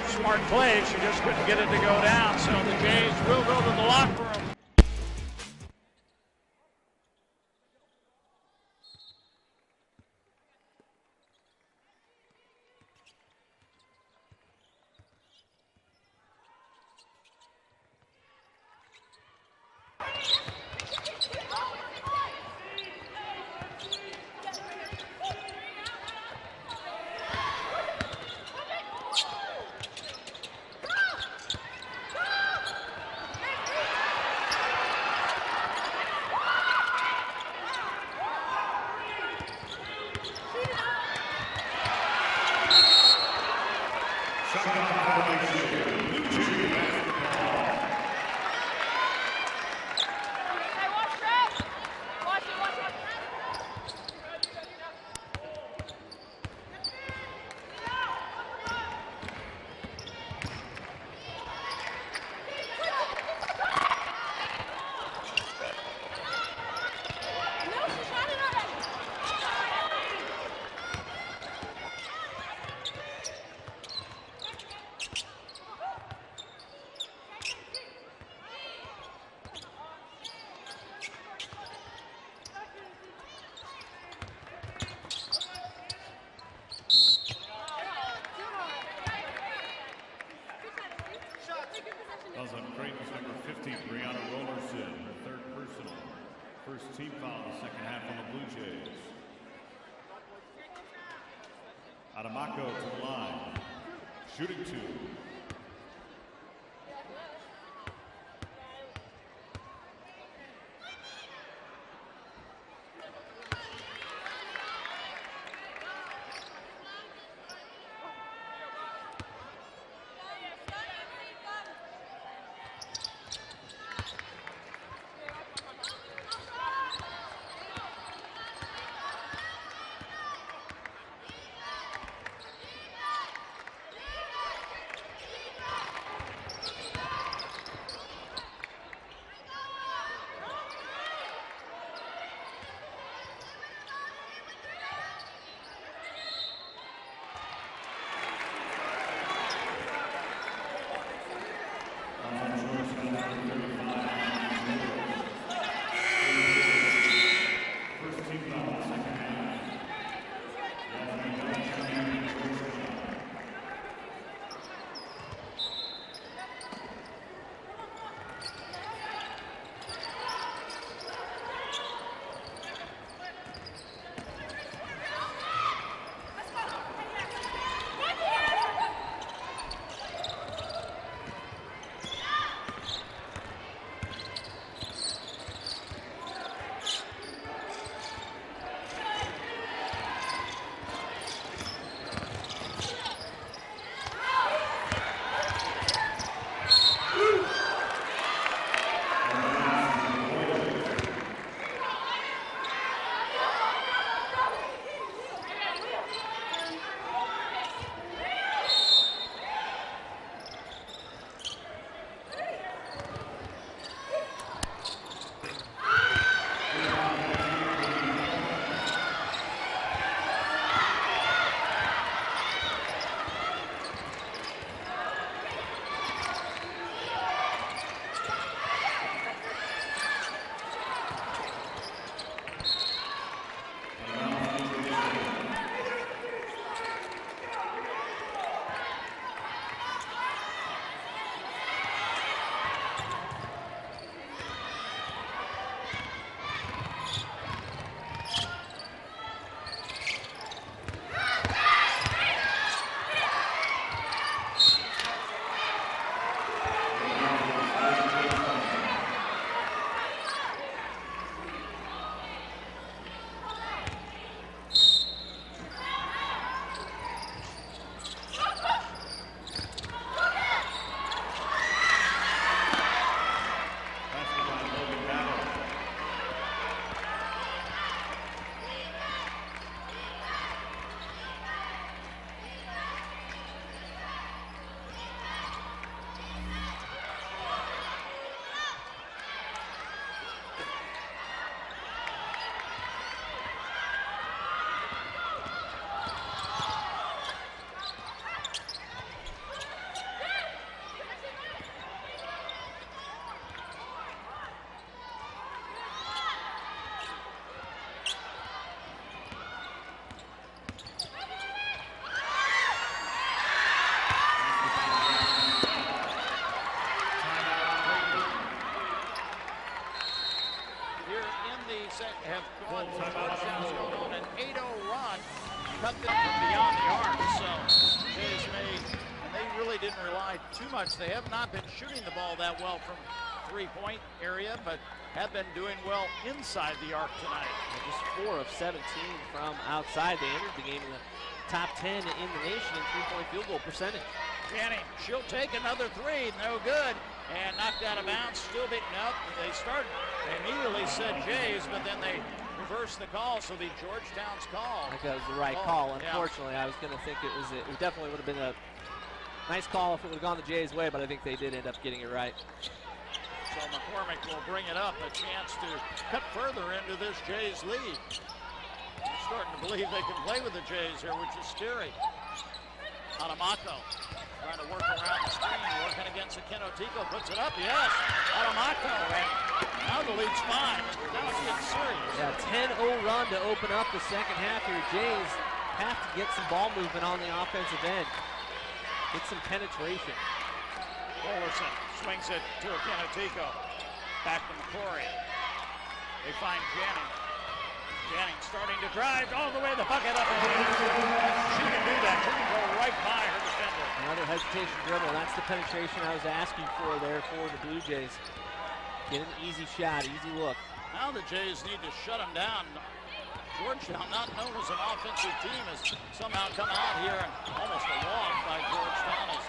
[SPEAKER 1] Smart play. She just couldn't get it to go down. So the Jays will go to the locker room.
[SPEAKER 3] Fouls on Creighton's number 50, Brianna Rollerson, her third personal. First team foul in the second half on the Blue Jays. Adamako to the line. Shooting two.
[SPEAKER 1] have gone to Georgetown's going on an 8-0 run, cut them from beyond the arc. So Jays made, and they really didn't rely too much. They have not been shooting the ball that well from three-point area, but have been doing well inside the arc tonight.
[SPEAKER 2] Just 4 of 17 from outside. They entered the game in the top 10 in the nation in three-point field goal percentage.
[SPEAKER 1] Canny, she'll take another three, no good, and knocked out of bounds, still beaten up. They immediately said Jays, but then they reversed the call, so the Georgetown's call.
[SPEAKER 2] I think that was the right call. Unfortunately, yeah. I was going to think it definitely would have been a nice call if it would have gone the Jays' way, but I think they did end up getting it right.
[SPEAKER 1] So McCormick will bring it up, a chance to cut further into this Jays lead. I'm starting to believe they can play with the Jays here, which is scary. Adamako trying to work around the screen, working against Akinotico, puts it up, yes. Adamako, and now the lead's 5. Now it's getting serious.
[SPEAKER 2] Yeah, 10-0 run to open up the second half here. Jays have to get some ball movement on the offensive end. Get some penetration.
[SPEAKER 1] Bowler Anderson swings it to Akinatico. Back to McCrory. They find Janning. Janning starting to drive all the way to the bucket up. She can do that. She can go right by her defender.
[SPEAKER 2] Another hesitation dribble. That's the penetration I was asking for there for the Blue Jays. Get an easy shot, easy look.
[SPEAKER 1] Now the Jays need to shut them down. Georgetown, not known as an offensive team, has somehow come out here and almost a walk by Georgetown as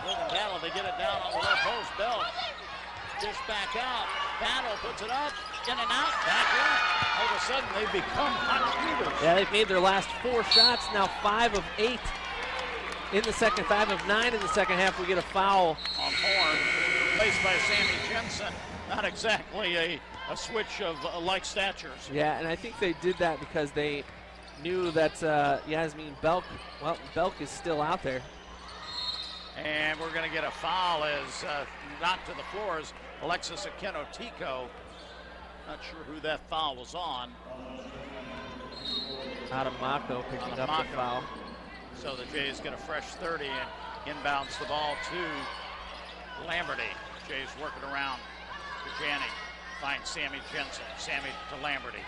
[SPEAKER 1] Logan Battle. They get it down on the low post. Bell dish back out. Battle puts it up, in and out, back in. All of a sudden they've become hot shooters.
[SPEAKER 2] Yeah, they've made their last 4 shots, now 5 of 8 in the second, 5 of 9 in the second half. We get a foul
[SPEAKER 1] on Horn, placed by Sammy Jensen. Not exactly a switch of like statures.
[SPEAKER 2] Yeah, and I think they did that because they knew that Yasmin Belk, well, Belk is still out there.
[SPEAKER 1] And we're going to get a foul as knocked to the floor is Alexis Akinatico. Not sure who that foul was on.
[SPEAKER 2] Adamako picking up the foul.
[SPEAKER 1] So the Jays get a fresh 30 and inbounds the ball to Lamberty. Jays working around to Janning. Finds Sammy Jensen. Sammy to Lamberty.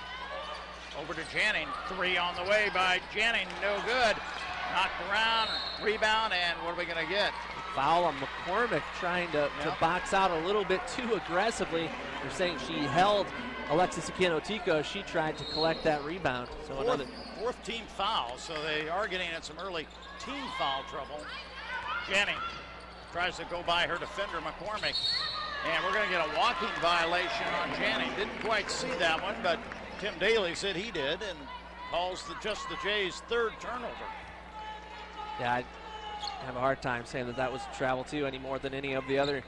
[SPEAKER 1] Over to Janning. 3 on the way by Janning. No good. Knocked around. Rebound. And what are we going to get?
[SPEAKER 2] Foul on McCormick, trying to box out a little bit too aggressively. They're saying she held Alexis Akinatico. She tried to collect that rebound. So another
[SPEAKER 1] fourth team foul. So they are getting in some early team foul trouble. Janning tries to go by her defender, McCormick. And we're going to get a walking violation on Janning. Didn't quite see that one, but Tim Daly said he did and calls just the Jays' 3rd turnover.
[SPEAKER 2] Yeah, I have a hard time saying that was travel too any more than any of the other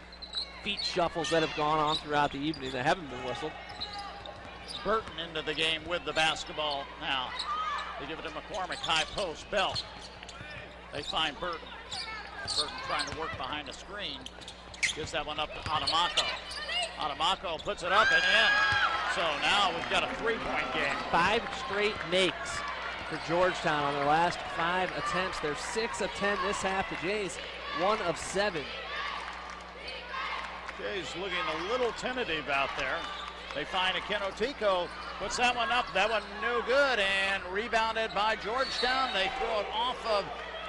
[SPEAKER 2] feet shuffles that have gone on throughout the evening that haven't been whistled.
[SPEAKER 1] Burton into the game with the basketball now. They give it to McCormick, high post, Bell. They find Burton. Burton trying to work behind the screen. Gives that one up to Adamako. Adamako puts it up and in. So now we've got a 3-point game.
[SPEAKER 2] 5 straight makes for Georgetown on their last 5 attempts. They're 6 of 10 this half. The Jays 1 of 7.
[SPEAKER 1] Jays looking a little tentative out there. They find Akinatico, puts that one up. That one no good, and rebounded by Georgetown. They throw it off of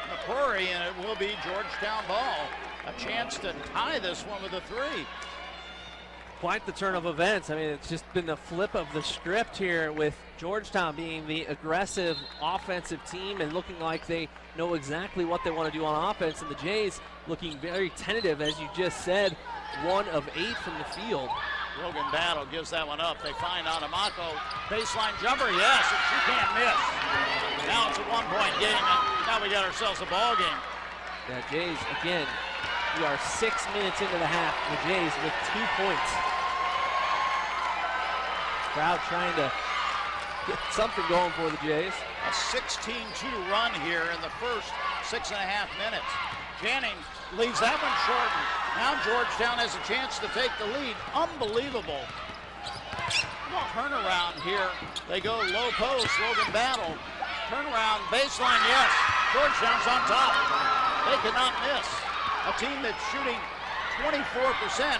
[SPEAKER 1] McCrory, and it will be Georgetown ball. A chance to tie this one with a 3.
[SPEAKER 2] Quite the turn of events. I mean, it's just been the flip of the script here with Georgetown being the aggressive offensive team and looking like they know exactly what they want to do on offense, and the Jays looking very tentative, as you just said, 1 of 8 from the field.
[SPEAKER 1] Logan Battle gives that one up. They find Adamako. Baseline jumper, yes, and she can't miss. Now it's a 1-point game, and now we got ourselves a ball game.
[SPEAKER 2] The Jays, again, we are 6 minutes into the half. The Jays with 2 points. Crowd trying to get something going for the Jays.
[SPEAKER 1] A 16-2 run here in the first 6.5 minutes. Janning leaves that one short. Now Georgetown has a chance to take the lead. Unbelievable turnaround here. They go low post, Logan Battle. Turnaround, baseline, yes. Georgetown's on top. They cannot miss. A team that's shooting 24%.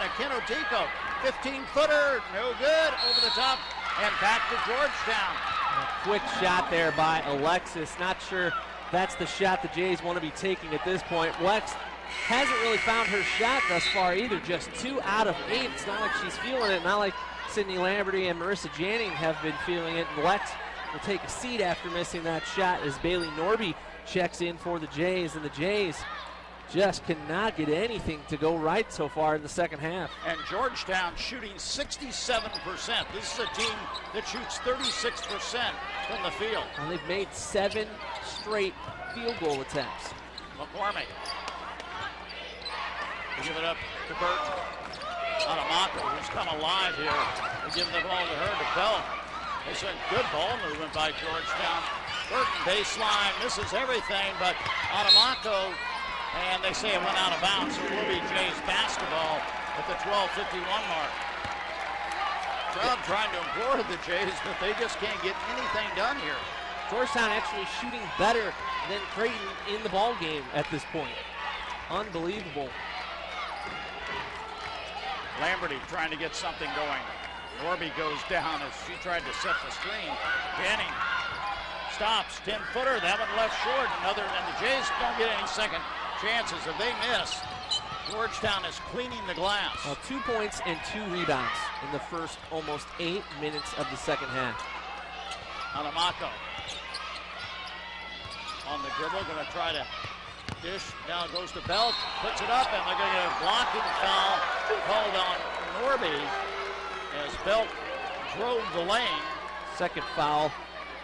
[SPEAKER 1] Akinatico, 15-footer, no good, over the top, and back to Georgetown.
[SPEAKER 2] A quick shot there by Alexis. Not sure that's the shot the Jays want to be taking at this point. Lex hasn't really found her shot thus far either, just 2 out of 8. It's not like she's feeling it, not like Sydney Lamberty and Marissa Janning have been feeling it. And Lex will take a seat after missing that shot as Bailey Norby checks in for the Jays, and the Jays just cannot get anything to go right so far in the second half.
[SPEAKER 1] And Georgetown shooting 67%. This is a team that shoots 36% from the field.
[SPEAKER 2] And they've made 7 straight field goal attempts.
[SPEAKER 1] McCormick. They give it up to Burton. Adamako, who's come alive here. They give the ball to her to Bell. It's a good ball movement by Georgetown. Burton baseline, misses everything, but Adamako, and they say it went out of bounds, so it will be Jays basketball at the 12:51 mark. Crowd trying to implore the Jays, but they just can't get anything done here.
[SPEAKER 2] Georgetown actually shooting better than Creighton in the ball game at this point. Unbelievable.
[SPEAKER 1] Lamberty trying to get something going. Norby goes down as she tried to set the screen. Janning stops, 10-footer, that one left short. And the Jays don't get any second chances. If they miss, Georgetown is cleaning the glass.
[SPEAKER 2] Well, 2 points and 2 rebounds in the first almost 8 minutes of the second half.
[SPEAKER 1] Adamako on the dribble, going to try to dish. Now it goes to Belk, puts it up, and they're going to get a blocking foul called on Norby as Belk drove the lane.
[SPEAKER 2] Second foul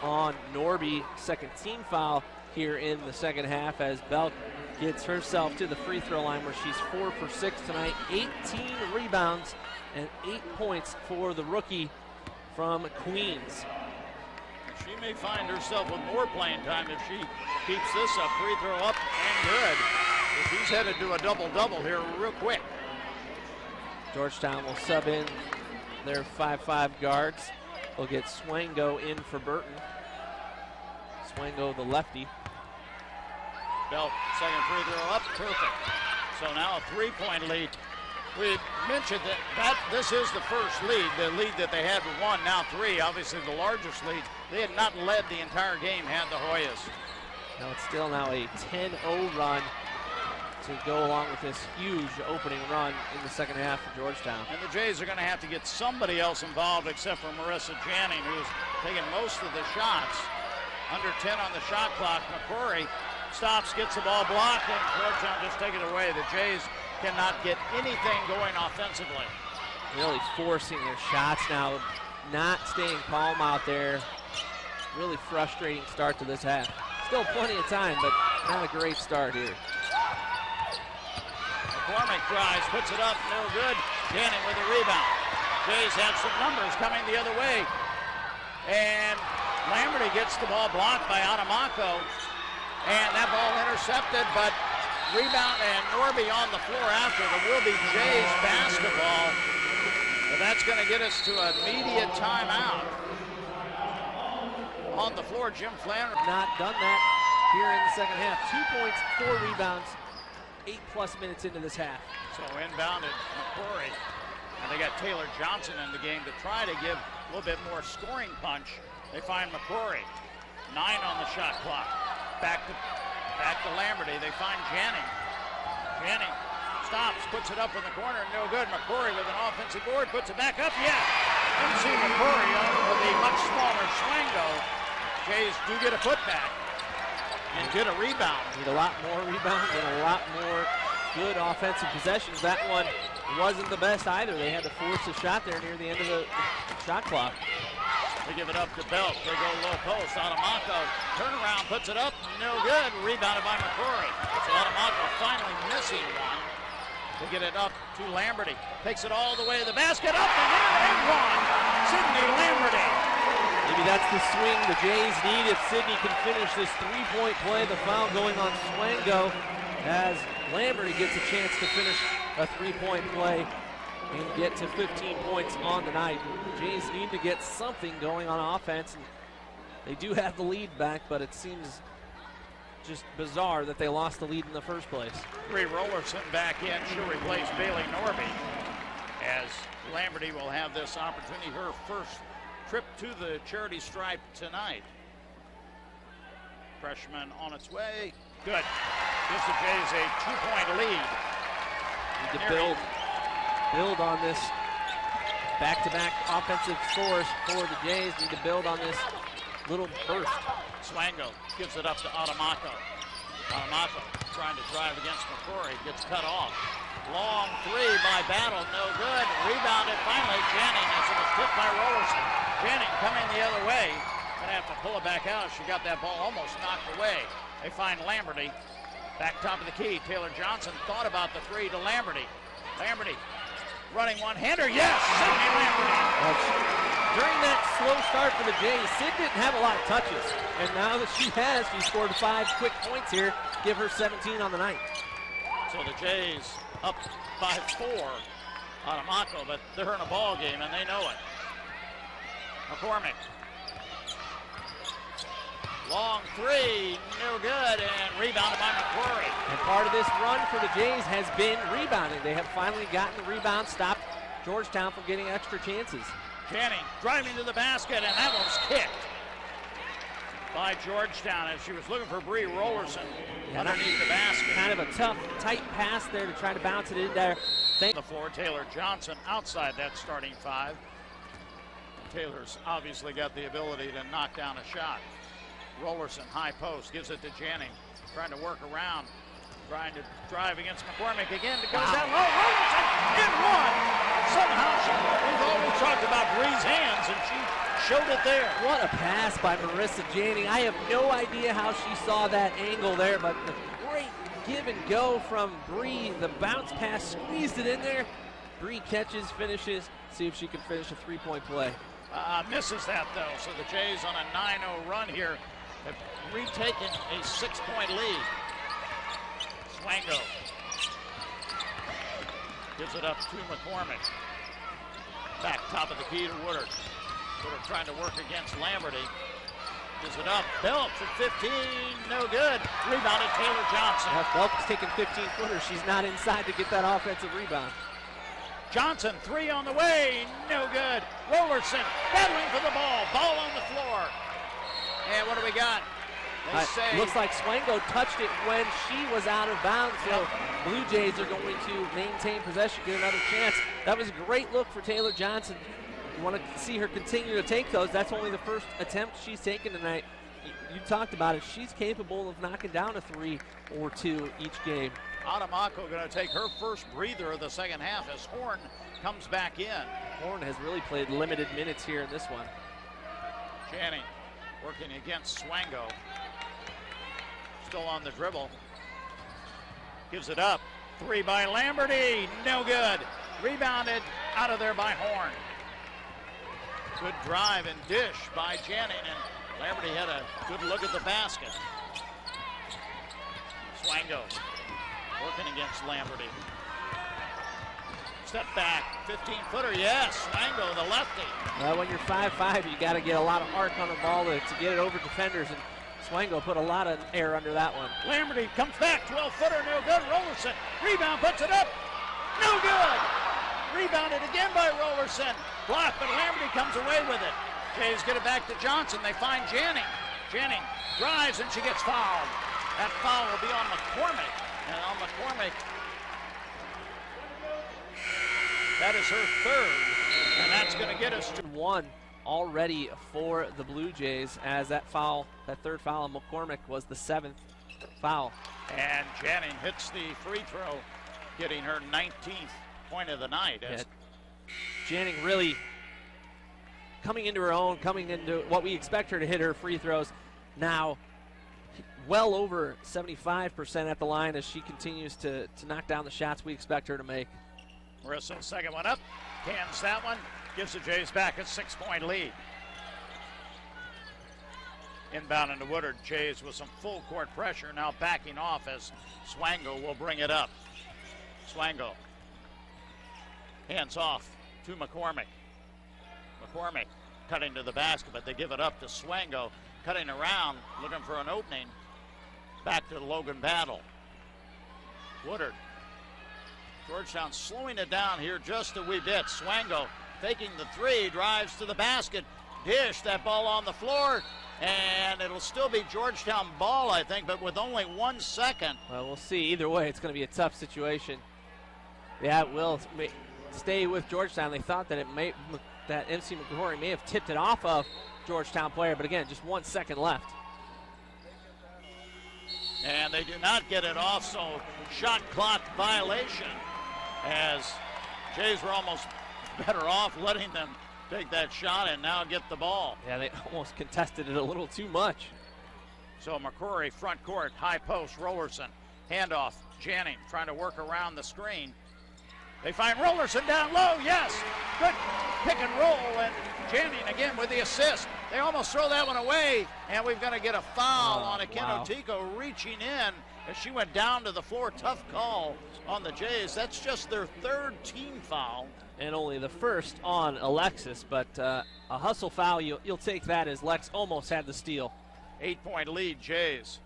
[SPEAKER 2] on Norby, second team foul here in the second half as Belk gets herself to the free throw line where she's 4 for 6 tonight. 18 rebounds and 8 points for the rookie from Queens.
[SPEAKER 1] She may find herself with more playing time if she keeps this up. Free throw up and good. She's headed to a double-double here real quick.
[SPEAKER 2] Georgetown will sub in their 5-5 guards. They'll get Swango in for Burton. Swango, the lefty.
[SPEAKER 1] Belk, second free throw up, perfect. So now a 3-point lead. We mentioned that this is the first lead, the lead that they had with 1, now 3, obviously the largest lead. They had not led the entire game, had the Hoyas.
[SPEAKER 2] Now it's still now a 10-0 run to go along with this huge opening run in the second half for Georgetown.
[SPEAKER 1] And the Jays are going to have to get somebody else involved except for Marissa Janning, who's taking most of the shots. Under 10 on the shot clock. McCrory stops, gets the ball blocked, and Georgetown just take it away. The Jays cannot get anything going offensively.
[SPEAKER 2] Really forcing their shots now, not staying calm out there. Really frustrating start to this half. Still plenty of time, but not a great start here.
[SPEAKER 1] McCormick drives, puts it up, no good. Janning with a rebound. Jays have some numbers coming the other way. And Lamberty gets the ball blocked by Adamako. And that ball intercepted, but rebound and Norby on the floor after. There will be Jays basketball. But that's going to get us to an immediate timeout. On the floor, Jim Flannery.
[SPEAKER 2] Not done that here in the second half. 2 points, 4 rebounds, 8+ minutes into this half.
[SPEAKER 1] So inbounded McCrory. And they got Taylor Johnson in the game to try to give a little bit more scoring punch. They find McCrory. 9 on the shot clock. Back to Lamberty. They find Janning. Janning stops, puts it up in the corner, no good. McCrory with an offensive board, puts it back up. Yeah. Didn't see McCrory with a much smaller Swango. Jays do get a putback and get a rebound.
[SPEAKER 2] Need a lot more rebounds and a lot more good offensive possessions. That one wasn't the best either. They had to force a shot there near the end of the shot clock.
[SPEAKER 1] They give it up to Belk. They go low post. Adamako turnaround, puts it up, no good. Rebounded by McCrory. So Adamako finally missing one. They get it up to Lamberty. Takes it all the way to the basket. Up and in and one. Sydney Lamberty.
[SPEAKER 2] Maybe that's the swing the Jays need if Sydney can finish this 3-point play. The foul going on Swango as Lamberty gets a chance to finish a 3-point play and get to 15 points on the night. Jays need to get something going on offense. And they do have the lead back, but it seems just bizarre that they lost the lead in the first place.
[SPEAKER 1] Bree Rollerson back in. She'll replace Bailey Norby as Lamberty will have this opportunity, her first trip to the charity stripe tonight. Freshman on its way. Good. Gives the Jays a 2-point lead.
[SPEAKER 2] Need to build on this back-to-back offensive scores for the Jays. Need to build on this little burst.
[SPEAKER 1] Swango gives it up to Adamako. Adamako trying to drive against McCrory. Gets cut off. Long three by Battle. No good. Rebounded finally. Janning as it was tipped by Rollerson. Janning coming the other way. Gonna have to pull it back out. She got that ball almost knocked away. They find Lamberty. Back top of the key. Taylor Johnson thought about the three to Lamberty. Lamberty running one-hander. Yes! Sydney Lamberty.
[SPEAKER 2] During that slow start for the Jays, Sid didn't have a lot of touches. And now that she has, she scored 5 quick points here. Give her 17 on the night.
[SPEAKER 1] So the Jays up by 4 on Amako, but they're in a ball game and they know it. McCormick. Long three, no good, and rebounded by McCrory.
[SPEAKER 2] And part of this run for the Jays has been rebounding. They have finally gotten the rebound, stopped Georgetown from getting extra chances.
[SPEAKER 1] Channing driving to the basket, and that one's kicked by Georgetown as she was looking for Bree Rollerson underneath the basket.
[SPEAKER 2] Kind of a tough, tight pass there to try to bounce it in there.
[SPEAKER 1] The floor, Taylor Johnson outside that starting five. Taylor's obviously got the ability to knock down a shot. Rollerson, high post, gives it to Janning, trying to work around, trying to drive against McCormick again. It goes down low. Rollerson in one. Somehow we've always talked about Bree's hands, and she showed it there.
[SPEAKER 2] What a pass by Marissa Janning. I have no idea how she saw that angle there, but the great give and go from Bree. The bounce pass squeezed it in there. Bree catches, finishes. See if she can finish a three-point play.
[SPEAKER 1] Misses that, though, so the Jays on a 9-0 run here have retaken a 6-point lead. Swango gives it up to McCormick. Back top of the key to Woodard. Woodard trying to work against Lamberty. Gives it up. Phelps at 15, no good. Rebounded Taylor Johnson.
[SPEAKER 2] Yeah, Phelps taking 15-footers. She's not inside to get that offensive rebound.
[SPEAKER 1] Johnson, three on the way, no good. Rollerson battling for the ball. Ball on the floor. And what do we got? They say
[SPEAKER 2] looks like Swango touched it when she was out of bounds, so Blue Jays are going to maintain possession, get another chance. That was a great look for Taylor Johnson. You want to see her continue to take those. That's only the first attempt she's taken tonight. You talked about it. She's capable of knocking down a 3 or 2 each game.
[SPEAKER 1] Adamako going to take her first breather of the second half as Horn comes back in.
[SPEAKER 2] Horn has really played limited minutes here in this one.
[SPEAKER 1] Channing working against Swango. Still on the dribble. Gives it up. 3 by Lamberty. No good. Rebounded out of there by Horn. Good drive and dish by Channing, and Lamberty had a good look at the basket. Swango working against Lamberty. Step back, 15-footer, yes. Swango, the lefty.
[SPEAKER 2] Well, when you're 5'5", you got to get a lot of arc on the ball to get it over defenders, and Swango put a lot of air under that one.
[SPEAKER 1] Lamberty comes back, 12-footer, no good. Rollerson, rebound, puts it up, no good. Rebounded again by Rollerson. Blocked, but Lamberty comes away with it. Jays get it back to Johnson. They find Janning. Janning drives, and she gets fouled. That foul will be on McCormick. And on McCormick, that is her third. And that's going to get us to
[SPEAKER 2] 1 already for the Blue Jays, as that third foul on McCormick was the 7th foul.
[SPEAKER 1] And Janning hits the free throw, getting her 19th point of the night.
[SPEAKER 2] Yeah. Janning really coming into her own, coming into what we expect her to hit her free throws. Now well over 75% at the line as she continues to knock down the shots we expect her to make.
[SPEAKER 1] Marissa, second one up, cans that one, gives the Jays back a 6-point lead. Inbound into Woodard. Jays with some full court pressure, now backing off as Swango will bring it up. Swango hands off to McCormick. McCormick cutting to the basket, but they give it up to Swango, cutting around, looking for an opening. Back to Logan Battle. Woodard. Georgetown slowing it down here just a wee bit. Swango faking the 3, drives to the basket. Dish, that ball on the floor, and it'll still be Georgetown ball, I think, but with only 1 second.
[SPEAKER 2] Well, we'll see. Either way, it's going to be a tough situation. Yeah, it will stay with Georgetown. They thought that that MC McCrory may have tipped it off of Georgetown player, but again, just 1 second left.
[SPEAKER 1] And they do not get it off, so shot clock violation, as Jays were almost better off letting them take that shot and now get the ball.
[SPEAKER 2] Yeah, they almost contested it a little too much.
[SPEAKER 1] So McCrory front court, high post, Rollerson, handoff, Janning trying to work around the screen. They find Rollerson down low, yes, good pick and roll, and Janning again with the assist. They almost throw that one away, and we've got to get a foul on Akeno Tico reaching in as she went down to the floor. Tough call on the Jays. That's just their 3rd team foul.
[SPEAKER 2] And only the first on Alexis, but a hustle foul, you'll take that as Lex almost had the steal.
[SPEAKER 1] 8-point lead, Jays.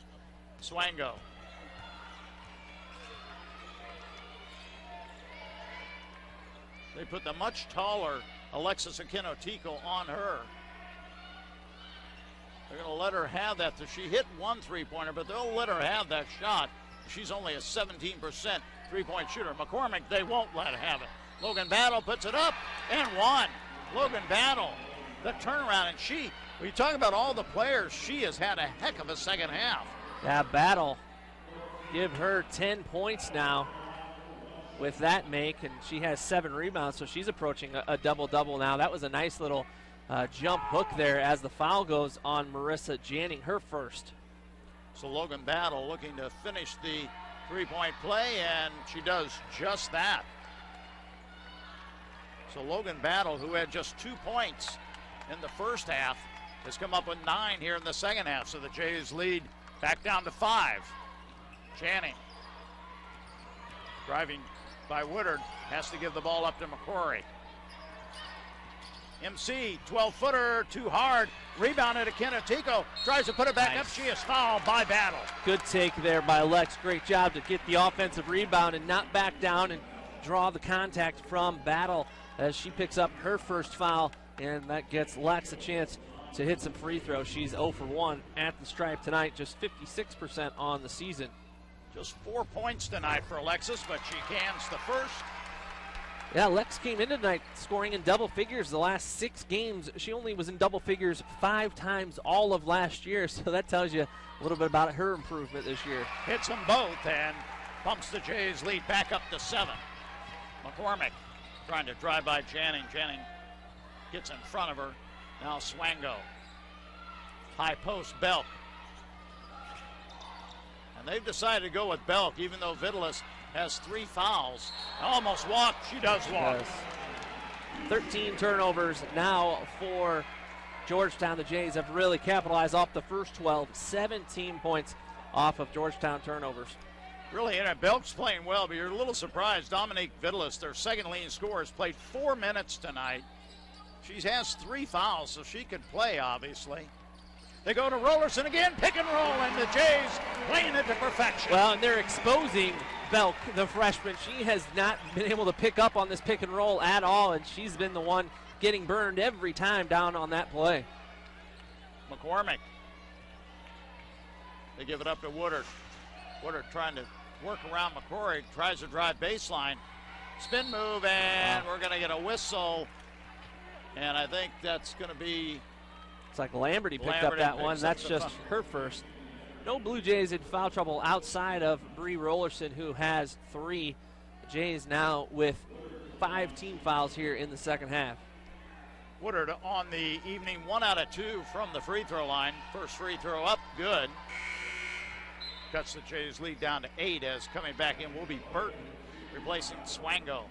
[SPEAKER 1] Swango. They put the much taller Alexis Aquino-Tico on her. They're going to let her have that. She hit one three-pointer, but they'll let her have that shot. She's only a 17% three-point shooter. McCormick, they won't let her have it. Logan Battle puts it up and one. Logan Battle, the turnaround, and when you talk about all the players, she has had a heck of a second half.
[SPEAKER 2] Yeah, Battle, give her 10 points now with that make, and she has 7 rebounds, so she's approaching a double-double now. That was a nice little jump hook there as the foul goes on Marissa Janning, her first.
[SPEAKER 1] So Logan Battle looking to finish the three-point play, and she does just that. So Logan Battle, who had just 2 points in the first half, has come up with 9 here in the second half. So the Jays lead back down to 5. Janning, driving by Woodard, has to give the ball up to McCrory. MC, 12-footer, too hard. Rebounded to Aquino-Tico. Tries to put it back up. She is fouled by Battle.
[SPEAKER 2] Good take there by Lex. Great job to get the offensive rebound and not back down and draw the contact from Battle as she picks up her first foul, and that gets Lex a chance to hit some free throws. She's 0 for 1 at the stripe tonight, just 56% on the season.
[SPEAKER 1] Just 4 points tonight for Alexis, but she cans the first.
[SPEAKER 2] Yeah, Lex came in tonight scoring in double figures the last 6 games. She only was in double figures 5 times all of last year, so that tells you a little bit about her improvement this year.
[SPEAKER 1] Hits them both and bumps the Jays lead back up to 7. McCormick trying to drive by Janning. Janning gets in front of her. Now Swango. High post, Belk. And they've decided to go with Belk, even though Vitalis has 3 fouls. Almost walked. She does walk.
[SPEAKER 2] Yes. 13 turnovers now for Georgetown. The Jays have really capitalized off the first 12. 17 points off of Georgetown turnovers.
[SPEAKER 1] Really, and Belk's playing well, but you're a little surprised. Dominique Vitalis, their second leading scorer, has played 4 minutes tonight. She has 3 fouls, so she could play, obviously. They go to Rollerson again, pick and roll, and the Jays playing it to perfection.
[SPEAKER 2] Well, and they're exposing Belk, the freshman. She has not been able to pick up on this pick and roll at all, and she's been the one getting burned every time down on that play.
[SPEAKER 1] McCormick. They give it up to Woodard. Woodard trying to work around McCrory, tries to drive baseline. Spin move, and we're going to get a whistle. And I think that's going to be...
[SPEAKER 2] It's like Lamberty picked up that one. That's just her first. No Blue Jays in foul trouble outside of Bree Rollerson, who has 3. The Jays now with 5 team fouls here in the second half.
[SPEAKER 1] Woodard on the evening, 1 out of 2 from the free throw line. First free throw up, good. Cuts the Jays lead down to 8 as coming back in will be Burton, replacing Swango.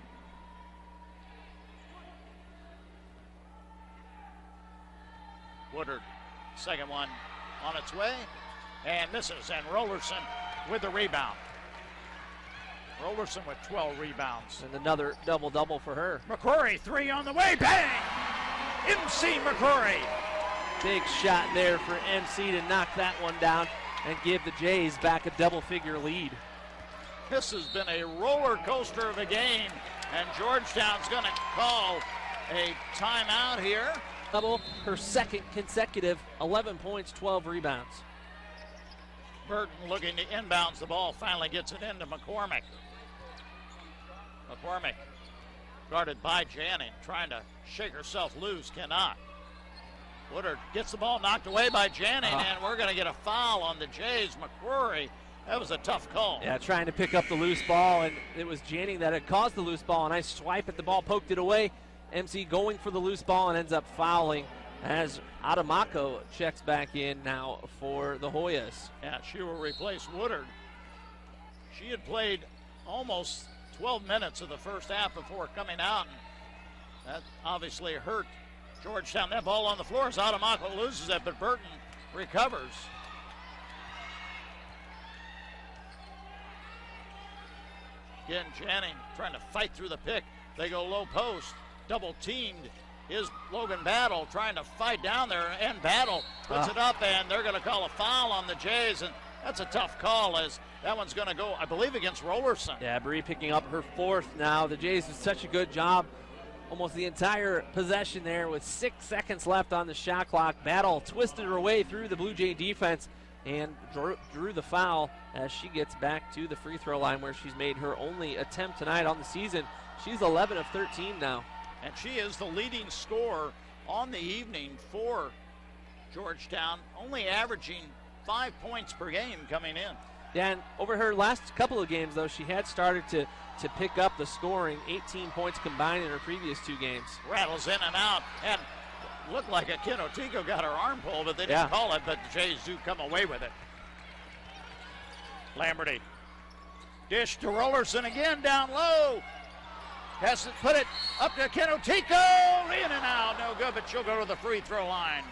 [SPEAKER 1] Woodard, second one on its way, and misses, and Rollerson with the rebound. Rollerson with 12 rebounds.
[SPEAKER 2] And another double-double for her.
[SPEAKER 1] McCrory, 3 on the way, bang! MC McCrory.
[SPEAKER 2] Big shot there for MC to knock that one down and give the Jays back a double-figure lead.
[SPEAKER 1] This has been a roller coaster of a game, and Georgetown's going to call a timeout here.
[SPEAKER 2] Her second consecutive 11 points, 12 rebounds.
[SPEAKER 1] Burton looking to inbounds the ball, finally gets it into McCormick. McCormick guarded by Janning, trying to shake herself loose, cannot. Woodard gets the ball knocked away by Janning, and we're going to get a foul on the Jays. McCrory, that was a tough call.
[SPEAKER 2] Yeah, trying to pick up the loose ball, and it was Janning that had caused the loose ball. A nice swipe at the ball, poked it away. MC going for the loose ball and ends up fouling as Adamako checks back in now for the Hoyas.
[SPEAKER 1] Yeah, she will replace Woodard. She had played almost 12 minutes of the first half before coming out, and that obviously hurt Georgetown. That ball on the floor as Adamako loses it, but Burton recovers. Again, Janning trying to fight through the pick. They go low post. Double teamed is Logan Battle trying to fight down there, and Battle puts it up, and they're going to call a foul on the Jays, and that's a tough call as that one's going to go, I believe, against Rollerson.
[SPEAKER 2] Yeah, Bree picking up her 4th now. The Jays did such a good job almost the entire possession there with 6 seconds left on the shot clock. Battle twisted her way through the Blue Jay defense and drew the foul as she gets back to the free throw line where she's made her only attempt tonight on the season. She's 11 of 13 now.
[SPEAKER 1] And she is the leading scorer on the evening for Georgetown, only averaging 5 points per game coming in.
[SPEAKER 2] Yeah, and over her last couple of games, though, she had started to pick up the scoring, 18 points combined in her previous 2 games.
[SPEAKER 1] Rattles in and out, and looked like a Kinotico got her arm pulled, but they didn't call it, but the Jays do come away with it. Lamberty. Dish to Rollerson again down low. Has to put it up to Kinotico. In and out, no good, but she'll go to the free throw line.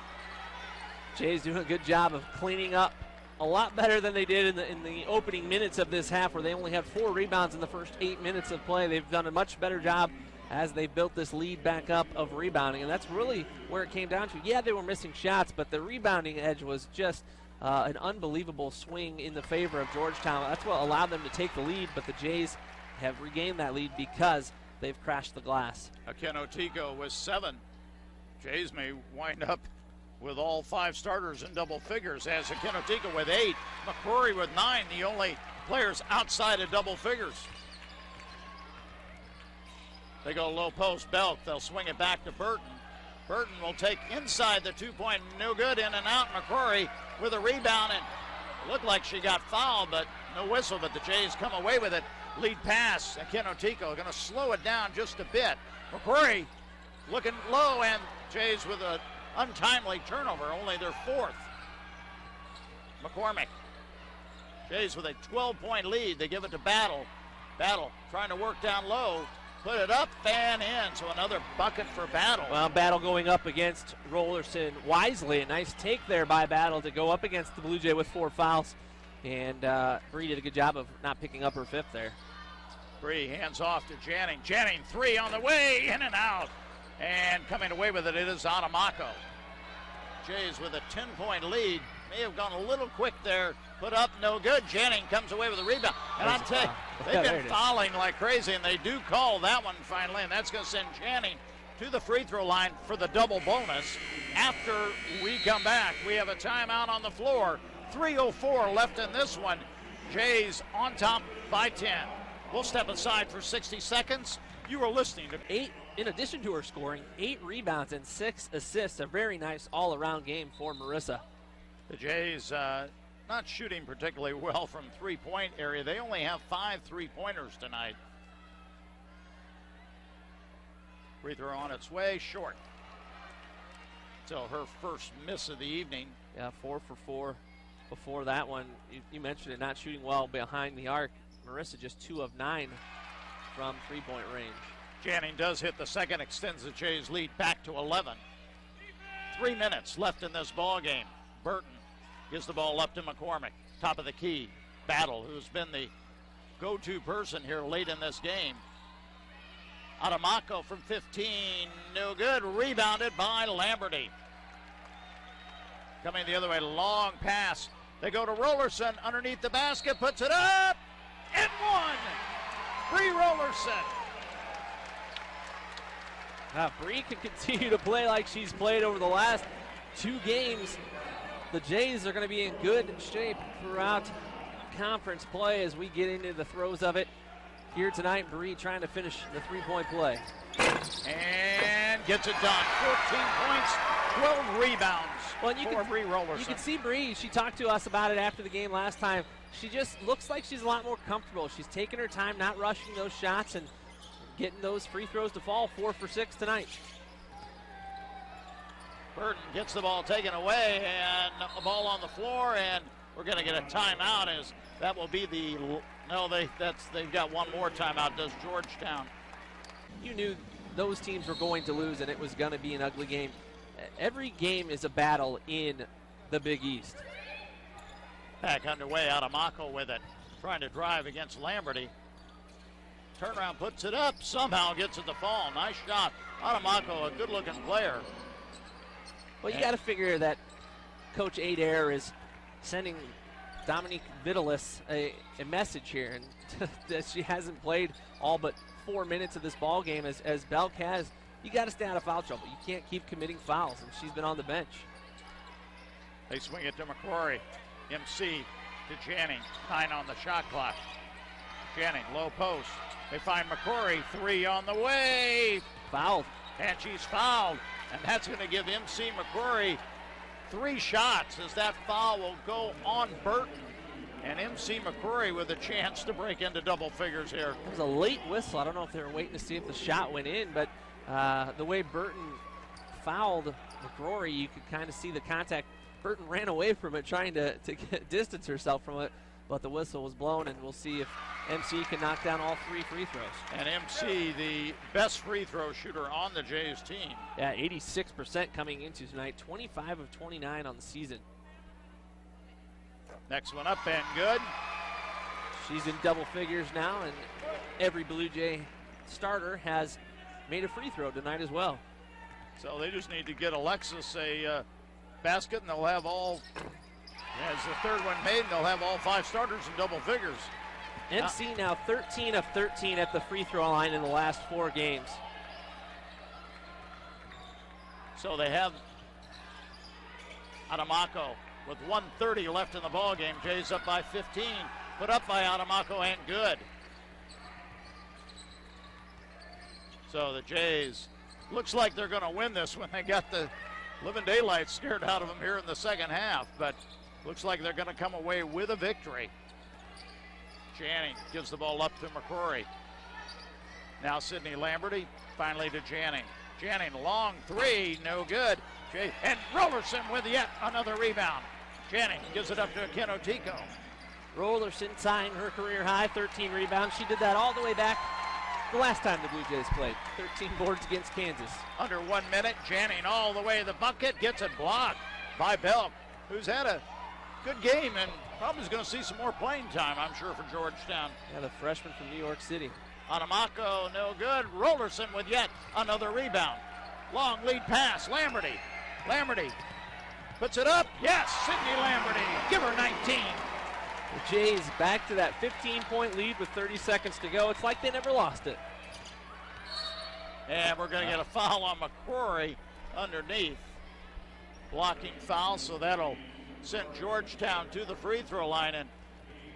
[SPEAKER 2] Jays doing a good job of cleaning up a lot better than they did in the opening minutes of this half, where they only had 4 rebounds in the first 8 minutes of play. They've done a much better job as they built this lead back up of rebounding, and that's really where it came down to. Yeah, they were missing shots, but the rebounding edge was just an unbelievable swing in the favor of Georgetown. That's what allowed them to take the lead, but the Jays have regained that lead because they've crashed the glass.
[SPEAKER 1] Kinotico with 7. Jays may wind up with all 5 starters in double figures, as Kinotico with 8. McCrory with 9, the only players outside of double figures. They go low post, Belk. They'll swing it back to Burton. Burton will take inside the 2-point, no good, in and out. McCrory with a rebound, and looked like she got fouled, but no whistle, but the Jays come away with it. Lead pass, and Kinotico going to slow it down just a bit. McCrory looking low, and Jays with an untimely turnover, only their 4th. McCormick. Jays with a 12-point lead. They give it to Battle. Battle trying to work down low. Put it up and in, so another bucket for Battle.
[SPEAKER 2] Well, Battle going up against Rollerson wisely. A nice take there by Battle to go up against the Blue Jay with 4 fouls. And Bree did a good job of not picking up her 5th there.
[SPEAKER 1] Bree hands off to Janning. Janning 3 on the way, in and out. And coming away with it is Adamako. Jays with a 10-point lead. May have gone a little quick there. Put up, no good. Janning comes away with a rebound. And I'll tell you, they've been fouling like crazy, and they do call that one finally, and that's going to send Janning to the free throw line for the double bonus. After we come back, we have a timeout on the floor. 3:04 left in this one. Jays on top by 10. We'll step aside for 60 seconds. You are listening to
[SPEAKER 2] 8. In addition to her scoring, 8 rebounds and 6 assists. A very nice all-around game for Marissa.
[SPEAKER 1] The Jays not shooting particularly well from three-point area. They only have 5 3-pointers tonight. Free throw on its way, short. So her first miss of the evening.
[SPEAKER 2] Yeah, 4 for 4 before that one. You mentioned it, not shooting well behind the arc. Marissa just 2 of 9 from three-point range.
[SPEAKER 1] Janning does hit the second, extends the Jays lead back to 11. 3 minutes left in this ball game. Burton gives the ball up to McCormick. Top of the key. Battle, who's been the go-to person here late in this game. Adamako from 15, no good. Rebounded by Lamberty. Coming the other way, long pass. They go to Rollerson underneath the basket, puts it up, and 1. Bree Rollerson.
[SPEAKER 2] Bree can continue to play like she's played over the last 2 games. The Jays are going to be in good shape throughout conference play as we get into the throes of it. Here tonight, Bree trying to finish the 3-point play.
[SPEAKER 1] And gets it done. 14 points, 12 rebounds for Bree Rollerson.
[SPEAKER 2] You can see Bree, she talked to us about it after the game last time. She just looks like she's a lot more comfortable. She's taking her time, not rushing those shots, and getting those free throws to fall. 4 for 6 tonight.
[SPEAKER 1] Burton gets the ball taken away, and a ball on the floor, and we're going to get a timeout. As that will be the they've got one more timeout. Does Georgetown?
[SPEAKER 2] You knew those teams were going to lose, and it was going to be an ugly game. Every game is a battle in the Big East.
[SPEAKER 1] Back underway, Adamako with it, trying to drive against Lamberty. Turnaround, puts it up, somehow gets it to fall. Nice shot. Adamako, a good-looking player.
[SPEAKER 2] Well, you got to figure that Coach Adair is sending Dominique Vitalis a message here, and that she hasn't played all but 4 minutes of this ball game, as Belk has you got to stay out of foul trouble. You can't keep committing fouls, and she's been on the bench.
[SPEAKER 1] They swing it to McCrory. MC to Janning. 9 on the shot clock. Janning, low post. They find McCrory. 3 on the way.
[SPEAKER 2] Fouled.
[SPEAKER 1] And she's fouled. And that's going to give MC McCrory 3 shots as that foul will go on Burton. And MC McCrory with a chance to break into double figures here.
[SPEAKER 2] It was a late whistle. I don't know if they were waiting to see if the shot went in, but the way Burton fouled McCrory, you could kind of see the contact. Burton ran away from it, trying to distance herself from it, but the whistle was blown, and we'll see if MC can knock down all 3 free throws.
[SPEAKER 1] And MC, the best free throw shooter on the Jays team.
[SPEAKER 2] Yeah, 86% coming into tonight, 25 of 29 on the season.
[SPEAKER 1] Next one up and good.
[SPEAKER 2] She's in double figures now, and every Blue Jay starter has made a free throw tonight as well.
[SPEAKER 1] So they just need to get Alexis a basket, and they'll have all, as the third one made, they'll have all 5 starters in double figures.
[SPEAKER 2] MC now 13 of 13 at the free throw line in the last 4 games.
[SPEAKER 1] So they have Adamako with 1:30 left in the ball game. Jays up by 15, put up by Adamako and good. So the Jays, looks like they're going to win this when they got the living daylight scared out of them here in the second half, but looks like they're going to come away with a victory. Janning gives the ball up to McCrory. Now Sydney Lamberty, finally to Janning. Janning, long 3, no good. And Rollerson with yet another rebound. Janning gives it up to Kenotico.
[SPEAKER 2] Rollerson tying her career high, 13 rebounds. She did that all the way back the last time the Blue Jays played. 13 boards against Kansas.
[SPEAKER 1] Under 1 minute, Janning all the way to the bucket, gets it blocked by Belk, who's had a good game and probably is going to see some more playing time, I'm sure, for Georgetown.
[SPEAKER 2] Yeah, the freshman from New York City.
[SPEAKER 1] Adamako, no good. Rollerson with yet another rebound. Long lead pass, Lamberty. Lamberty puts it up. Yes, Sydney Lamberty. Give her 19.
[SPEAKER 2] The Jays back to that 15-point lead with 30 seconds to go. It's like they never lost it.
[SPEAKER 1] And we're going to get a foul on McCrory underneath. Blocking foul, so that'll send Georgetown to the free throw line. And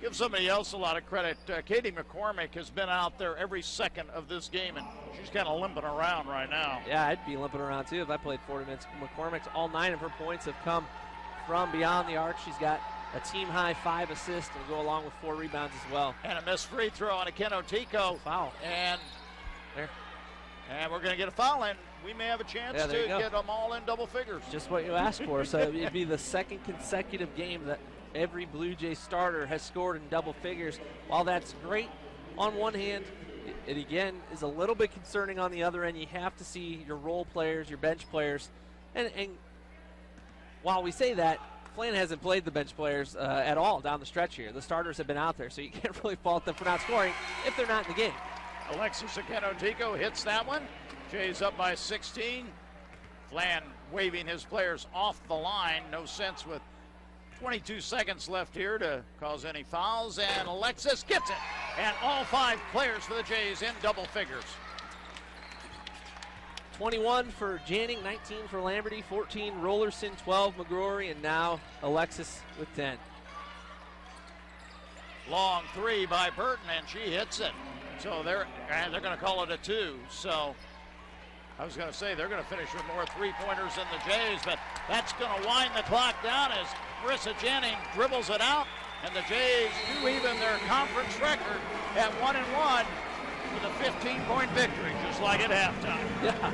[SPEAKER 1] give somebody else a lot of credit. Katie McCormick has been out there every second of this game, and she's kind of limping around right now.
[SPEAKER 2] Yeah, I'd be limping around too if I played 40 minutes. McCormick's all 9 of her points have come from beyond the arc. She's got a team-high 5 assists and go along with 4 rebounds as well.
[SPEAKER 1] And a missed free throw on a Kenotico.
[SPEAKER 2] Foul.
[SPEAKER 1] And
[SPEAKER 2] there.
[SPEAKER 1] And we're going to get a foul, and we may have a chance to get them all in double figures.
[SPEAKER 2] Just what you asked for. So it'd be the second consecutive game that every Blue Jay starter has scored in double figures. While that's great on one hand, it again is a little bit concerning on the other end. You have to see your role players, your bench players. And while we say that, Flan hasn't played the bench players at all down the stretch here. The starters have been out there, so you can't really fault them for not scoring if they're not in the game.
[SPEAKER 1] Alexis Kenotico hits that one. Jays up by 16. Flan waving his players off the line. No sense with 22 seconds left here to cause any fouls. And Alexis gets it. And all 5 players for the Jays in double figures.
[SPEAKER 2] 21 for Janning, 19 for Lamberty, 14 Rollerson, 12 McCrory, and now Alexis with 10.
[SPEAKER 1] Long 3 by Burton, and she hits it. So they're going to call it a 2. So I was going to say they're going to finish with more 3-pointers than the Jays, but that's going to wind the clock down as Marissa Janning dribbles it out, and the Jays do even their conference record at 1-1 with a 15-point victory, just like at halftime.
[SPEAKER 2] Yeah,